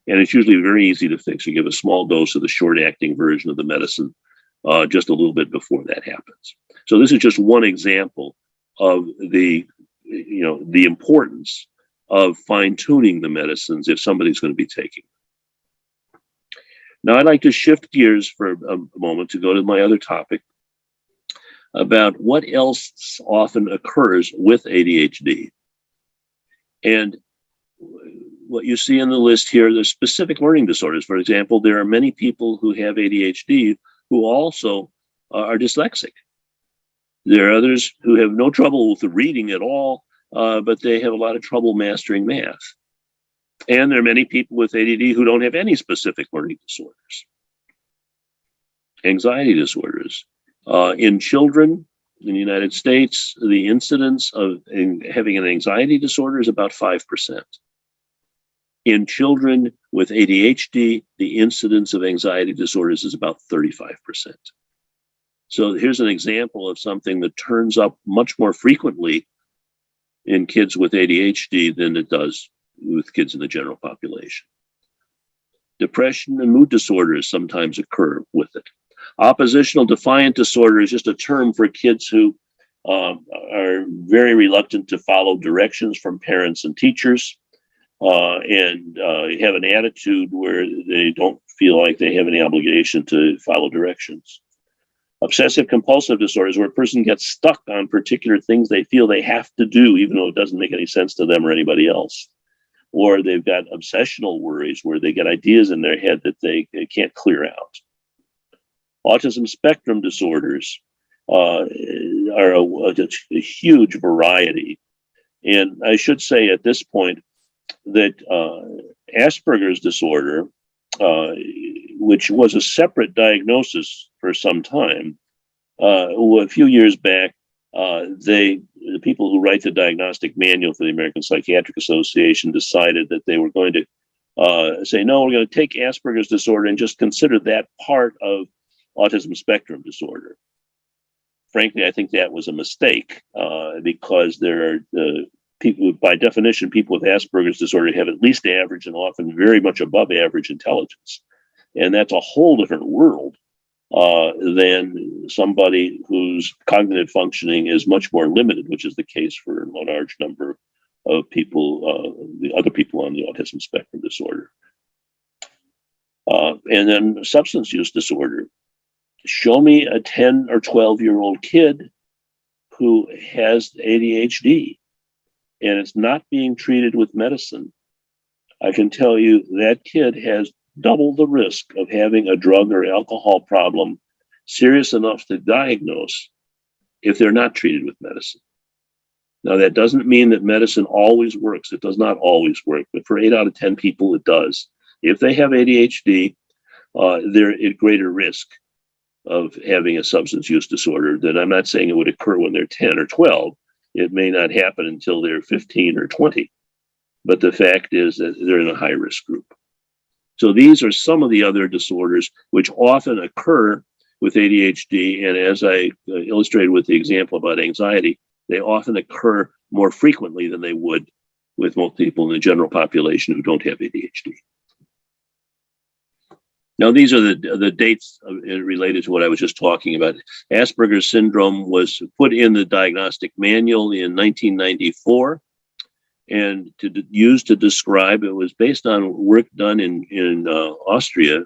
And it's usually very easy to fix. You give a small dose of the short-acting version of the medicine just a little bit before that happens. So this is just one example of the importance of fine-tuning the medicines if somebody's going to be taking them. Now, I'd like to shift gears for a moment to go to my other topic about what else often occurs with ADHD. And what you see in the list here, the specific learning disorders. For example, there are many people who have ADHD who also are dyslexic. There are others who have no trouble with the reading at all, but they have a lot of trouble mastering math. And there are many people with ADD who don't have any specific learning disorders. Anxiety disorders. In children in the United States, the incidence of having an anxiety disorder is about 5%. In children with ADHD, the incidence of anxiety disorders is about 35%. So here's an example of something that turns up much more frequently in kids with ADHD than it does with kids in the general population. Depression and mood disorders sometimes occur with it. Oppositional defiant disorder is just a term for kids who are very reluctant to follow directions from parents and teachers, and have an attitude where they don't feel like they have any obligation to follow directions. Obsessive compulsive disorders, where a person gets stuck on particular things they feel they have to do, even though it doesn't make any sense to them or anybody else. Or they've got obsessional worries where they get ideas in their head that they can't clear out. Autism spectrum disorders are a huge variety. And I should say at this point that Asperger's disorder, which was a separate diagnosis for some time, a few years back, the people who write the diagnostic manual for the American Psychiatric Association decided that they were going to say, no, we're going to take Asperger's disorder and just consider that part of autism spectrum disorder. Frankly, I think that was a mistake because there are people, by definition, people with Asperger's disorder have at least average and often very much above average intelligence. And that's a whole different world than somebody whose cognitive functioning is much more limited, which is the case for a large number of people, the other people on the autism spectrum disorder. And then substance use disorder. Show me a 10 or 12-year-old kid who has ADHD and it's not being treated with medicine. I can tell you that kid has double the risk of having a drug or alcohol problem serious enough to diagnose if they're not treated with medicine. Now, that doesn't mean that medicine always works. It does not always work, but for 8 out of 10 people, it does. If they have ADHD, they're at greater risk of having a substance use disorder. Then I'm not saying it would occur when they're 10 or 12. It may not happen until they're 15 or 20. But the fact is that they're in a high-risk group. So these are some of the other disorders which often occur with ADHD. And as I illustrated with the example about anxiety, they often occur more frequently than they would with most people in the general population who don't have ADHD. Now, these are the dates related to what I was just talking about. Asperger's syndrome was put in the diagnostic manual in 1994 and used to describe, it was based on work done in Austria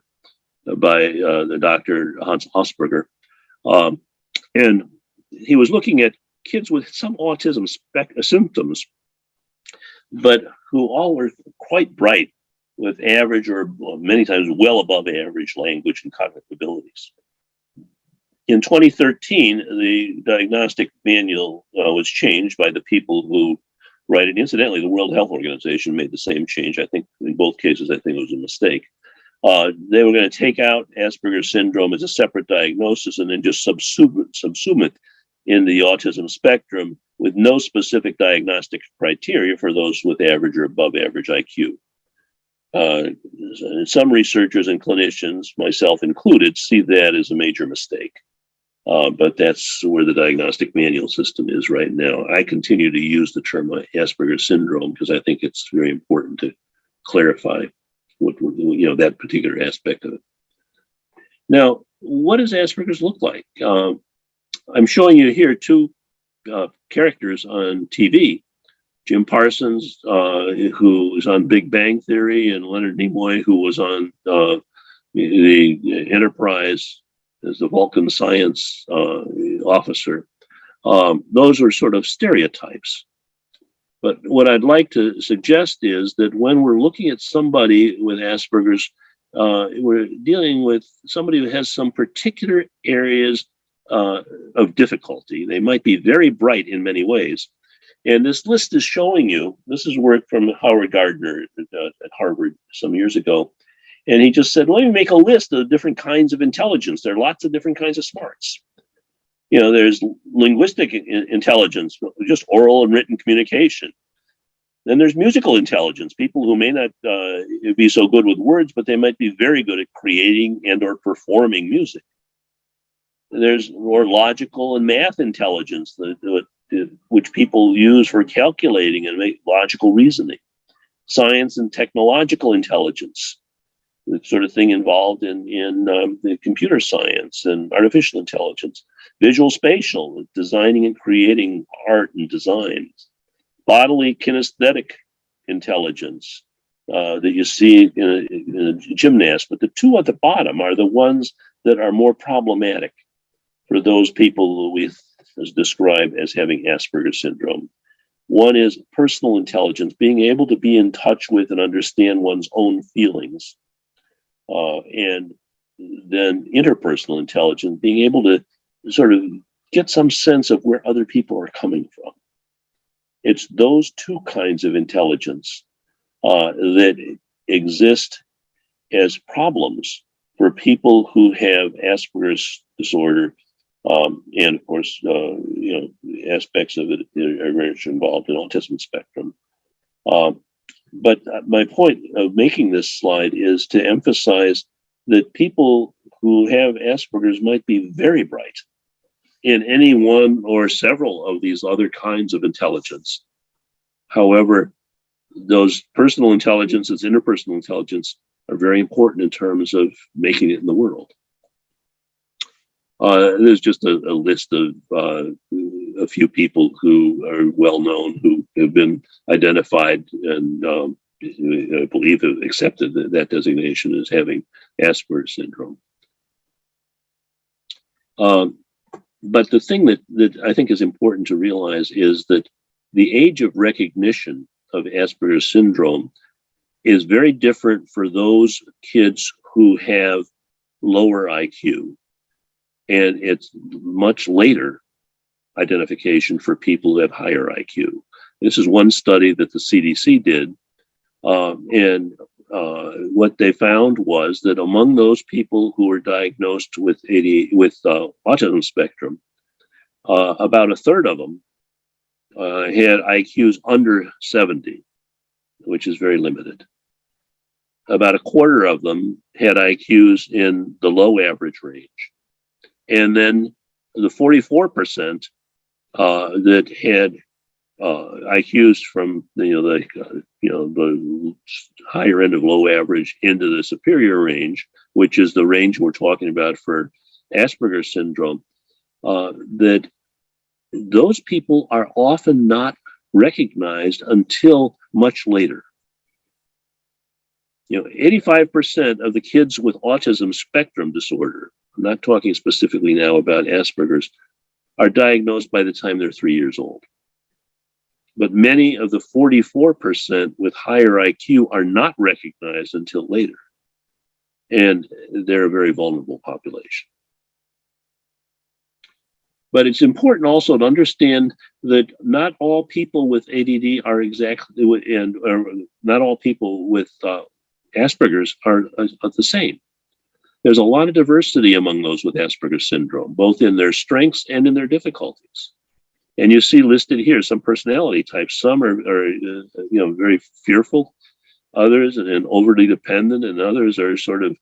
by the Dr. Hans Asperger. And he was looking at kids with some autism symptoms, but who all were quite bright with average or many times well above average language and cognitive abilities. In 2013, the diagnostic manual was changed by the people who write it. Incidentally, the World Health Organization made the same change. I think in both cases, I think it was a mistake. They were going to take out Asperger's syndrome as a separate diagnosis and then just subsume it in the autism spectrum with no specific diagnostic criteria for those with average or above average IQ. Some researchers and clinicians, myself included, see that as a major mistake. But that's where the diagnostic manual system is right now. I continue to use the term Asperger's syndrome because I think it's very important to clarify what, that particular aspect of it. Now, what does Asperger's look like? I'm showing you here two characters on TV. Jim Parsons, who was on Big Bang Theory, and Leonard Nimoy, who was on the Enterprise as the Vulcan science officer. Those are sort of stereotypes. But what I'd like to suggest is that when we're looking at somebody with Asperger's, we're dealing with somebody who has some particular areas of difficulty. They might be very bright in many ways. And this list is showing you, this is work from Howard Gardner at Harvard some years ago. And he just said, let me make a list of different kinds of intelligence. There are lots of different kinds of smarts. There's linguistic intelligence, just oral and written communication. Then there's musical intelligence, people who may not be so good with words, but they might be very good at creating and or performing music. There's more logical and math intelligence, which people use for calculating and make logical reasoning. Science and technological intelligence, the sort of thing involved in the computer science and artificial intelligence. Visual spatial, designing and creating art and designs. Bodily kinesthetic intelligence that you see in a gymnast. But the two at the bottom are the ones that are more problematic for those people who we describe as having Asperger's syndrome. One is personal intelligence, being able to be in touch with and understand one's own feelings. And then interpersonal intelligence, being able to sort of get some sense of where other people are coming from. It's those two kinds of intelligence that exist as problems for people who have Asperger's disorder. And of course, aspects of it are very much involved in autism spectrum. But my point of making this slide is to emphasize that people who have Asperger's might be very bright in any one or several of these other kinds of intelligence. However, those personal intelligences, interpersonal intelligence, are very important in terms of making it in the world. There's just a list of a few people who are well known, who have been identified and I believe have accepted that designation as having Asperger's syndrome. But the thing that I think is important to realize is that the age of recognition of Asperger's syndrome is very different for those kids who have lower IQ. And it's much later identification for people who have higher IQ. This is one study that the CDC did. And what they found was that among those people who were diagnosed with autism spectrum, about a third of them had IQs under 70, which is very limited. About a quarter of them had IQs in the low average range. And then the 44% that had IQs from the higher end of low average into the superior range, which is the range we're talking about for Asperger's syndrome, that those people are often not recognized until much later. 85% of the kids with autism spectrum disorder, I'm not talking specifically now about Asperger's, are diagnosed by the time they're 3 years old. but many of the 44% with higher IQ are not recognized until later. And they're a very vulnerable population. But it's important also to understand that not all people with ADD are exactly, and not all people with Asperger's are the same. There's a lot of diversity among those with Asperger's syndrome, both in their strengths and in their difficulties. And you see listed here some personality types. Some are very fearful, others and overly dependent, and others are sort of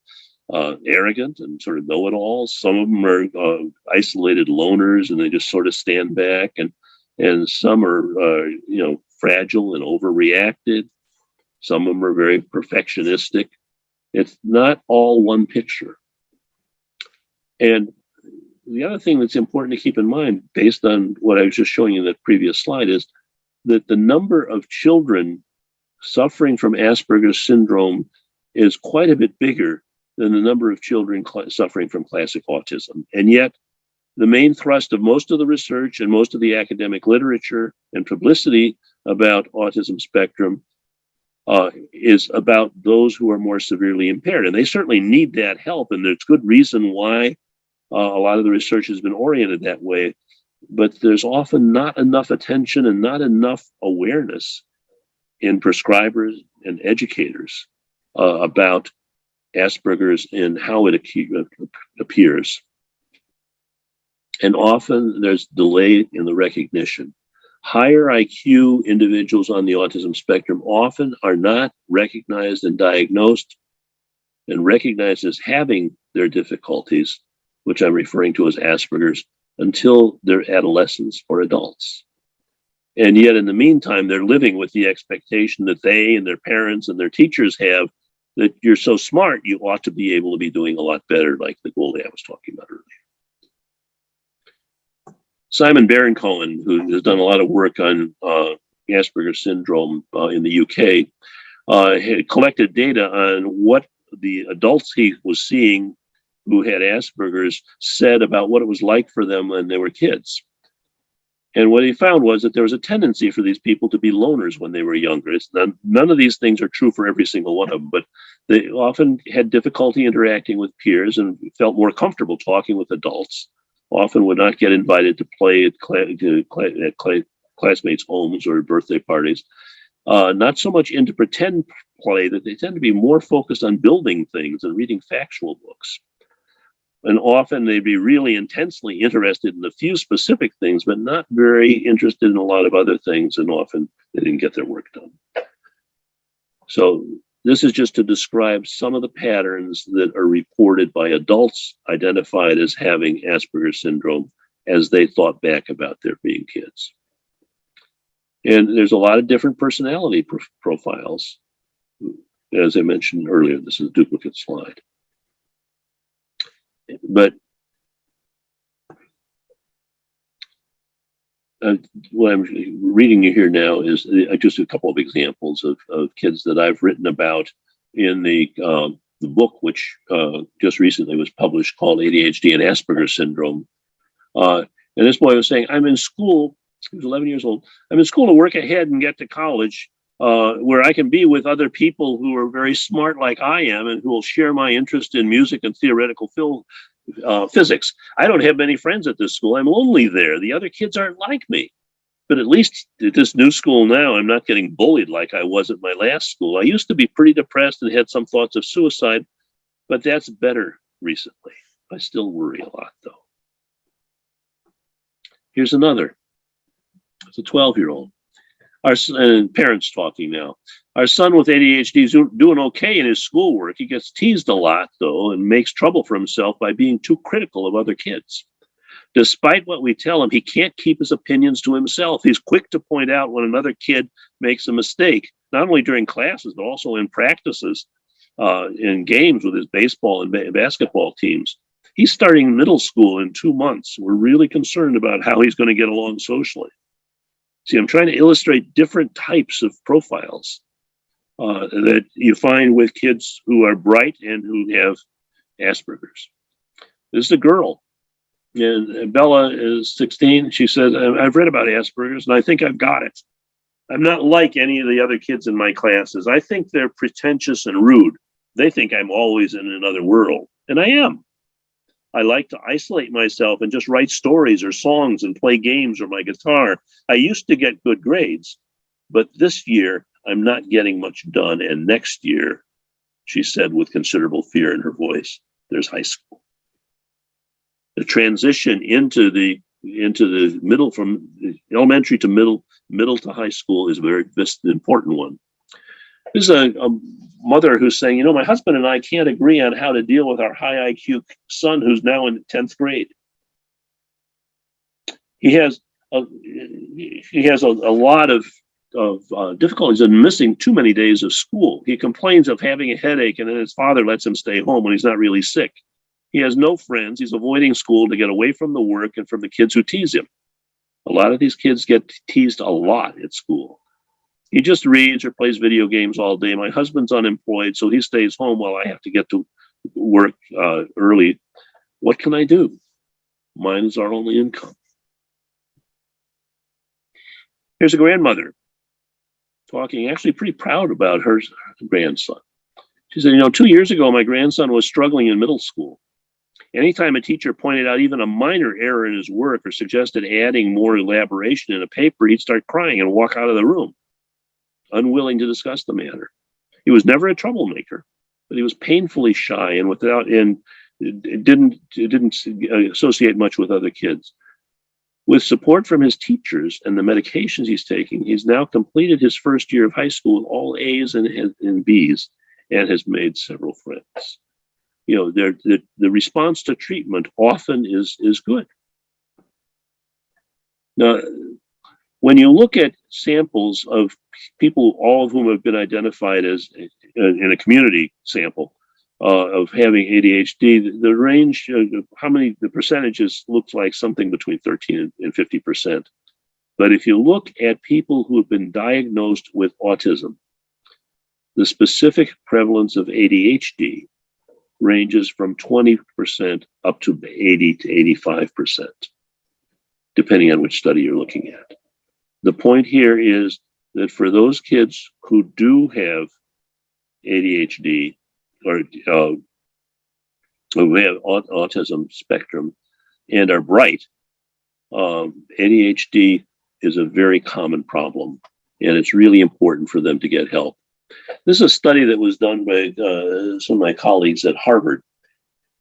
arrogant and sort of know-it-alls. Some of them are isolated loners, and they just sort of stand back. And some are fragile and overreacted. Some of them are very perfectionistic. It's not all one picture. And the other thing that's important to keep in mind, based on what I was just showing you in that previous slide, is that the number of children suffering from Asperger's syndrome is quite a bit bigger than the number of children suffering from classic autism. And yet, the main thrust of most of the research and most of the academic literature and publicity about autism spectrum is about those who are more severely impaired. And they certainly need that help, and there's good reason why a lot of the research has been oriented that way. But there's often not enough attention and not enough awareness in prescribers and educators about Asperger's and how it appears. And often there's delay in the recognition. Higher IQ individuals on the autism spectrum often are not recognized and diagnosed and recognized as having their difficulties, which I'm referring to as Asperger's, until they're adolescents or adults. And yet in the meantime, they're living with the expectation that they and their parents and their teachers have, that you're so smart, you ought to be able to be doing a lot better, like the goal that I was talking about earlier. Simon Baron-Cohen, who has done a lot of work on Asperger's syndrome in the UK, had collected data on what the adults he was seeing who had Asperger's said about what it was like for them when they were kids. And what he found was that there was a tendency for these people to be loners when they were younger. None of these things are true for every single one of them, but they often had difficulty interacting with peers and felt more comfortable talking with adults, often would not get invited to play at classmates' homes or birthday parties. Not so much into pretend play, that they tend to be more focused on building things and reading factual books. And often they'd be really intensely interested in a few specific things, but not very interested in a lot of other things, and often they didn't get their work done. So this is just to describe some of the patterns that are reported by adults identified as having Asperger's syndrome as they thought back about their being kids. And there's a lot of different personality profiles. As I mentioned earlier, this is a duplicate slide. But what I'm reading you here now is just a couple of examples of kids that I've written about in the book, which just recently was published, called ADHD&Asperger syndrome. And this boy was saying, I'm in school, he was 11 years old, I'm in school to work ahead and get to college, where I can be with other people who are very smart like I am and who will share my interest in music and theoretical physics. I don't have many friends at this school. I'm lonely there. The other kids aren't like me. But at least at this new school now, I'm not getting bullied like I was at my last school. I used to be pretty depressed and had some thoughts of suicide, but that's better recently. I still worry a lot, though. Here's another. It's a 12-year-old. Our parents talking now. Our son with ADHD is doing okay in his schoolwork. He gets teased a lot, though, and makes trouble for himself by being too critical of other kids. Despite what we tell him, he can't keep his opinions to himself. He's quick to point out when another kid makes a mistake, not only during classes, but also in practices, in games with his baseball and basketball teams. He's starting middle school in 2 months. We're really concerned about how he's going to get along socially. See, I'm trying to illustrate different types of profiles that you find with kids who are bright and who have Asperger's. This is a girl, and Bella is 16. She says, I've read about Asperger's and I think I've got it. I'm not like any of the other kids in my classes. I think they're pretentious and rude. They think I'm always in another world, and I am. I like to isolate myself and just write stories or songs and play games or my guitar. I used to get good grades, but this year I'm not getting much done. And next year, she said with considerable fear in her voice, there's high school. The transition into the middle, from elementary to middle to high school, is an important one. There's a mother who's saying, my husband and I can't agree on how to deal with our high IQ son who's now in 10th grade. He has a lot of difficulties in missing too many days of school. He complains of having a headache, and then his father lets him stay home when he's not really sick. He has no friends. He's avoiding school to get away from the work and from the kids who tease him. A lot of these kids get teased a lot at school. He just reads or plays video games all day. My husband's unemployed, so he stays home while I have to get to work early. What can I do? Mine is our only income. Here's a grandmother talking, actually pretty proud about her grandson. She said, 2 years ago, my grandson was struggling in middle school. Anytime a teacher pointed out even a minor error in his work or suggested adding more elaboration in a paper, he'd start crying and walk out of the room, unwilling to discuss the matter. He was never a troublemaker, but he was painfully shy and didn't associate much with other kids. With support from his teachers and the medications he's taking, he's now completed his first year of high school with all A's and B's and has made several friends. The response to treatment often is good. Now, when you look at samples of people, all of whom have been identified as in a community sample of having ADHD, the range of the percentages looks like something between 13 and 50%. But if you look at people who have been diagnosed with autism, the specific prevalence of ADHD ranges from 20% up to 80 to 85%, depending on which study you're looking at. The point here is that for those kids who do have ADHD or who have autism spectrum and are bright, ADHD is a very common problem, and it's really important for them to get help. This is a study that was done by some of my colleagues at Harvard.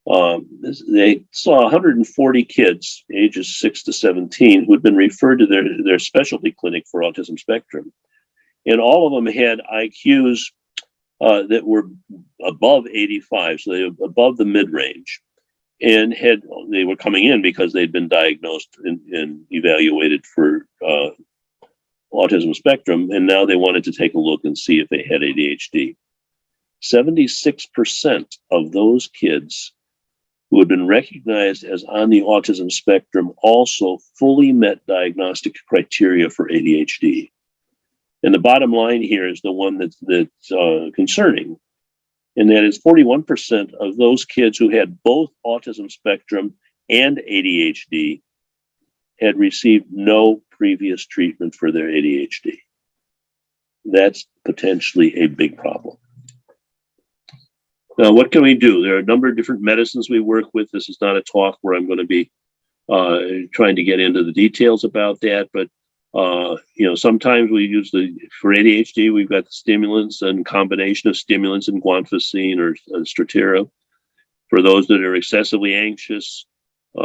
They saw 140 kids, ages 6 to 17, who had been referred to their specialty clinic for autism spectrum. And all of them had IQs that were above 85, so they were above the mid-range. And they were coming in because they'd been diagnosed and evaluated for autism spectrum, and now they wanted to take a look and see if they had ADHD. 76% of those kids who had been recognized as on the autism spectrum also fully met diagnostic criteria for ADHD. And the bottom line here is the one that's concerning, and that is 41% of those kids who had both autism spectrum and ADHD had received no previous treatment for their ADHD. That's potentially a big problem. Now, what can we do? There are a number of different medicines we work with. This is not a talk where I'm going to be trying to get into the details about that, but sometimes we use for ADHD, we've got the stimulants and combination of stimulants and guanfacine or Strattera. For those that are excessively anxious,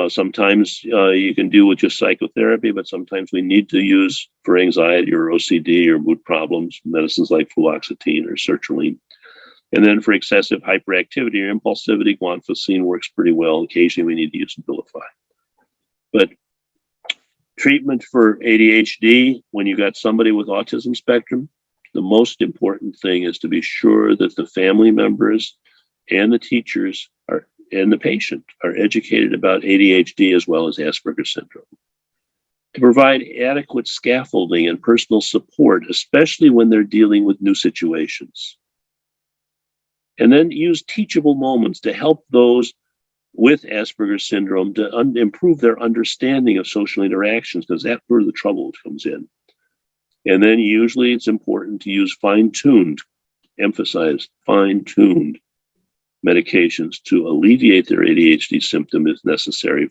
sometimes you can do with just psychotherapy, but sometimes we need to use for anxiety or OCD or mood problems, medicines like fluoxetine or sertraline. And then for excessive hyperactivity or impulsivity, guanfacine works pretty well. Occasionally we need to use Abilify. But treatment for ADHD, when you got somebody with autism spectrum, the most important thing is to be sure that the family members and the teachers and the patient are educated about ADHD as well as Asperger's syndrome. To provide adequate scaffolding and personal support, especially when they're dealing with new situations. And then use teachable moments to help those with Asperger's syndrome to improve their understanding of social interactions, because that's where the trouble comes in. And then usually it's important to use emphasize fine-tuned medications to alleviate their ADHD symptom if necessary,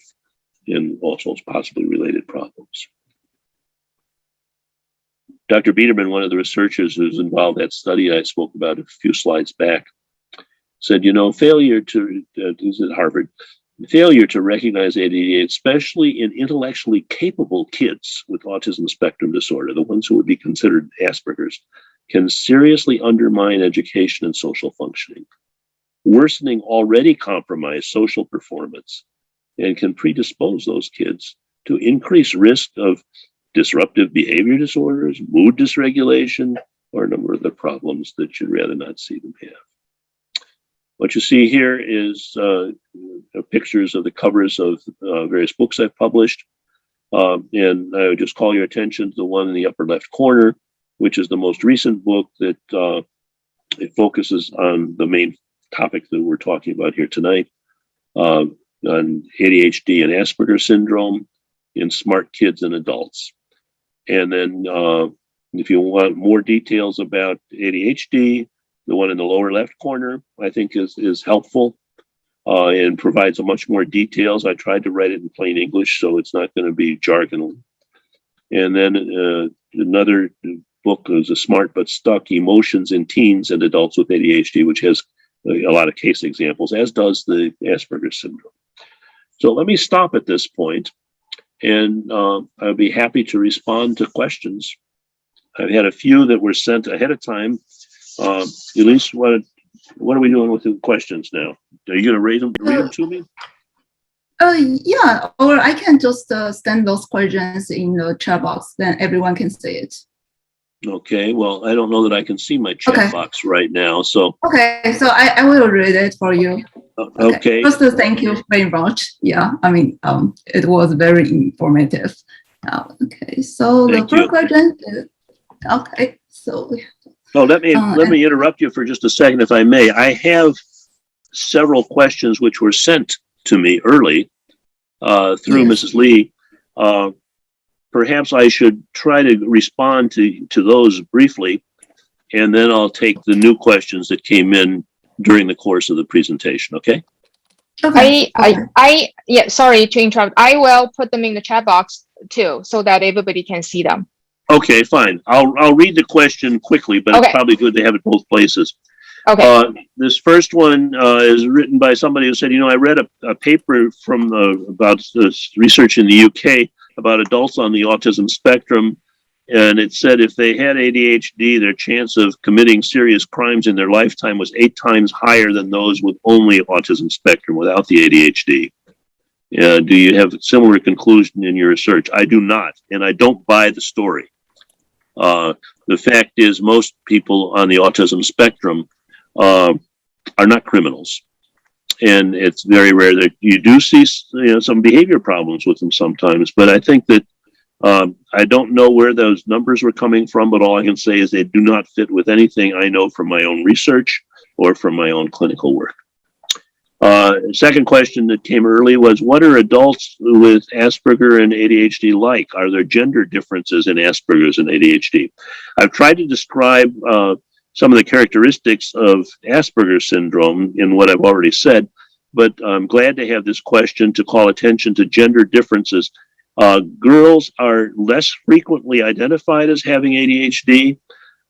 and also possibly related problems. Dr. Biederman, one of the researchers who's involved in that study I spoke about a few slides back, said, failure to, this is at Harvard, failure to recognize ADHD, especially in intellectually capable kids with autism spectrum disorder, the ones who would be considered Asperger's, can seriously undermine education and social functioning, worsening already compromised social performance, and can predispose those kids to increased risk of disruptive behavior disorders, mood dysregulation, or a number of the problems that you'd rather not see them have. What you see here is pictures of the covers of various books I've published. And I would just call your attention to the one in the upper left corner, which is the most recent book that it focuses on the main topic that we're talking about here tonight, on ADHD and Asperger syndrome in smart kids and adults. And then if you want more details about ADHD, the one in the lower left corner, I think is helpful and provides a much more details. I tried to write it in plain English, so it's not going to be jargon. And then another book is A Smart But Stuck: Emotions in Teens and Adults with ADHD, which has a lot of case examples, as does the Asperger syndrome. So let me stop at this point, and I'll be happy to respond to questions. I've had a few that were sent ahead of time. Elise, what are we doing with the questions now? Are you going to read them to me? Yeah, or I can just send those questions in the chat box, then everyone can see it. Okay, well, I don't know that I can see my chat box right now, so. Okay, so I will read it for you. Okay. First, thank you very much. Yeah, I mean, it was very informative. Okay, so the first question is, okay, so. Oh, let me interrupt you for just a second, if I may. I have several questions which were sent to me early through Mrs. Lee. Perhaps I should try to respond to those briefly, and then I'll take the new questions that came in during the course of the presentation. Okay? Okay. Yeah, sorry to interrupt. I will put them in the chat box too, so that everybody can see them. Okay, fine. I'll read the question quickly, but it's probably good to have it both places. Okay. This first one is written by somebody who said, I read a paper from about this research in the UK about adults on the autism spectrum, and it said if they had ADHD, their chance of committing serious crimes in their lifetime was 8 times higher than those with only autism spectrum without the ADHD. Do you have a similar conclusion in your research? I do not, and I don't buy the story. The fact is, most people on the autism spectrum are not criminals, and it's very rare that you do see some behavior problems with them sometimes. But I think that I don't know where those numbers were coming from, but all I can say is they do not fit with anything I know from my own research or from my own clinical work. Second question that came early was, what are adults with Asperger and ADHD like? Are there gender differences in Asperger's and ADHD? I've tried to describe some of the characteristics of Asperger's syndrome in what I've already said, but I'm glad to have this question to call attention to gender differences. Girls are less frequently identified as having ADHD,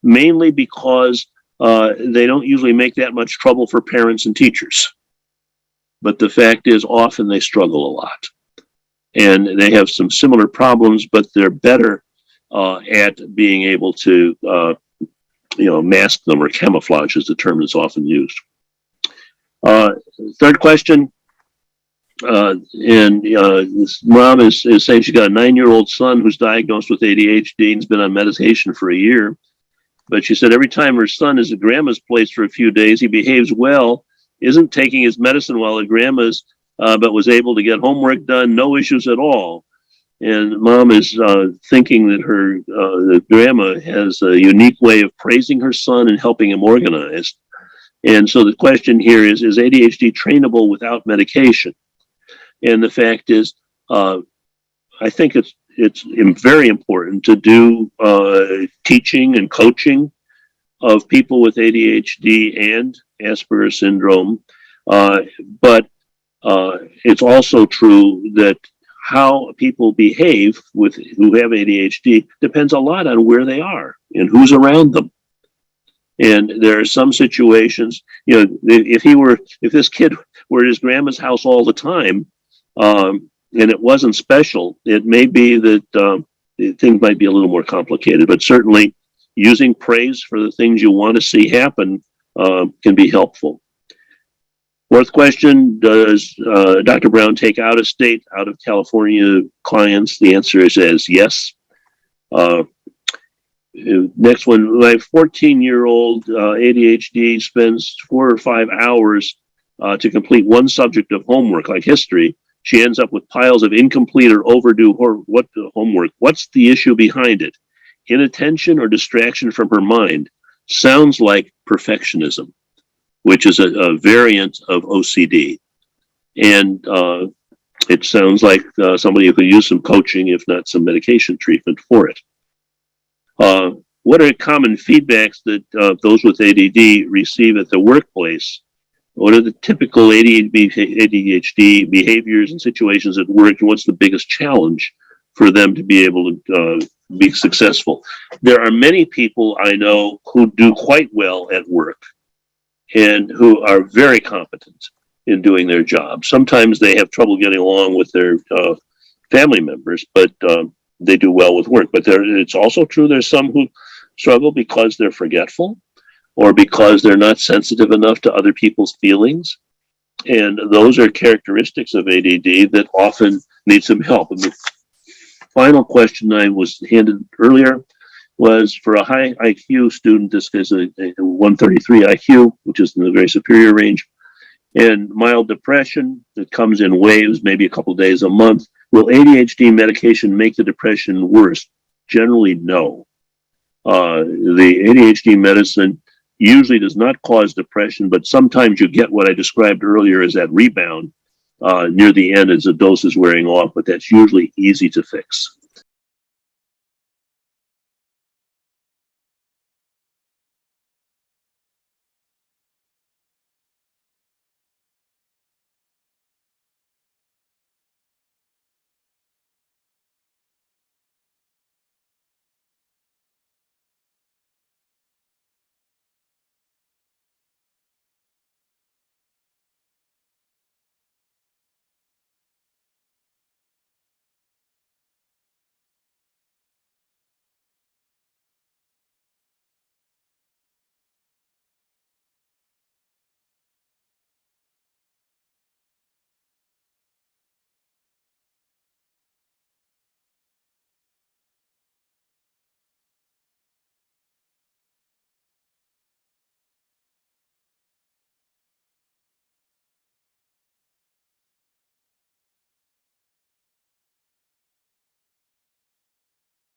mainly because they don't usually make that much trouble for parents and teachers. But the fact is, often they struggle a lot. And they have some similar problems, but they're better at being able to mask them, or camouflage is the term that's often used. Third question, this mom is saying she's got a 9-year-old son who's diagnosed with ADHD and has been on medication for a year. But she said every time her son is at grandma's place for a few days, he behaves well, isn't taking his medicine while at grandma's, but was able to get homework done, no issues at all. And mom is thinking that that grandma has a unique way of praising her son and helping him organize. And so the question here is ADHD trainable without medication? And the fact is, I think it's very important to do teaching and coaching of people with ADHD and Asperger syndrome. But it's also true that how people behave who have ADHD depends a lot on where they are and who's around them. And there are some situations, if this kid were at his grandma's house all the time, and it wasn't special, it may be that things might be a little more complicated, but certainly using praise for the things you want to see happen can be helpful. Fourth question, does Dr. Brown take out of California clients? The answer is yes. Next one, my 14-year-old ADHD spends 4 or 5 hours to complete one subject of homework, like history. She ends up with piles of incomplete or overdue homework. What's the issue behind it? Inattention or distraction from her mind? Sounds like perfectionism, which is a variant of OCD. And it sounds like somebody who could use some coaching, if not some medication treatment for it. What are common feedbacks that those with ADD receive at the workplace? What are the typical ADHD behaviors and situations at work? And what's the biggest challenge for them to be able to be successful? There are many people I know who do quite well at work and who are very competent in doing their job. Sometimes they have trouble getting along with their family members, but they do well with work. But it's also true there's some who struggle because they're forgetful or because they're not sensitive enough to other people's feelings. And those are characteristics of ADD that often need some help. And the final question I was handed earlier was for a high IQ student. This is a 133 IQ, which is in the very superior range, and mild depression that comes in waves, maybe a couple days a month. Will ADHD medication make the depression worse? Generally, no. The ADHD medicine usually does not cause depression, but sometimes you get what I described earlier as that rebound near the end as the dose is wearing off, but that's usually easy to fix.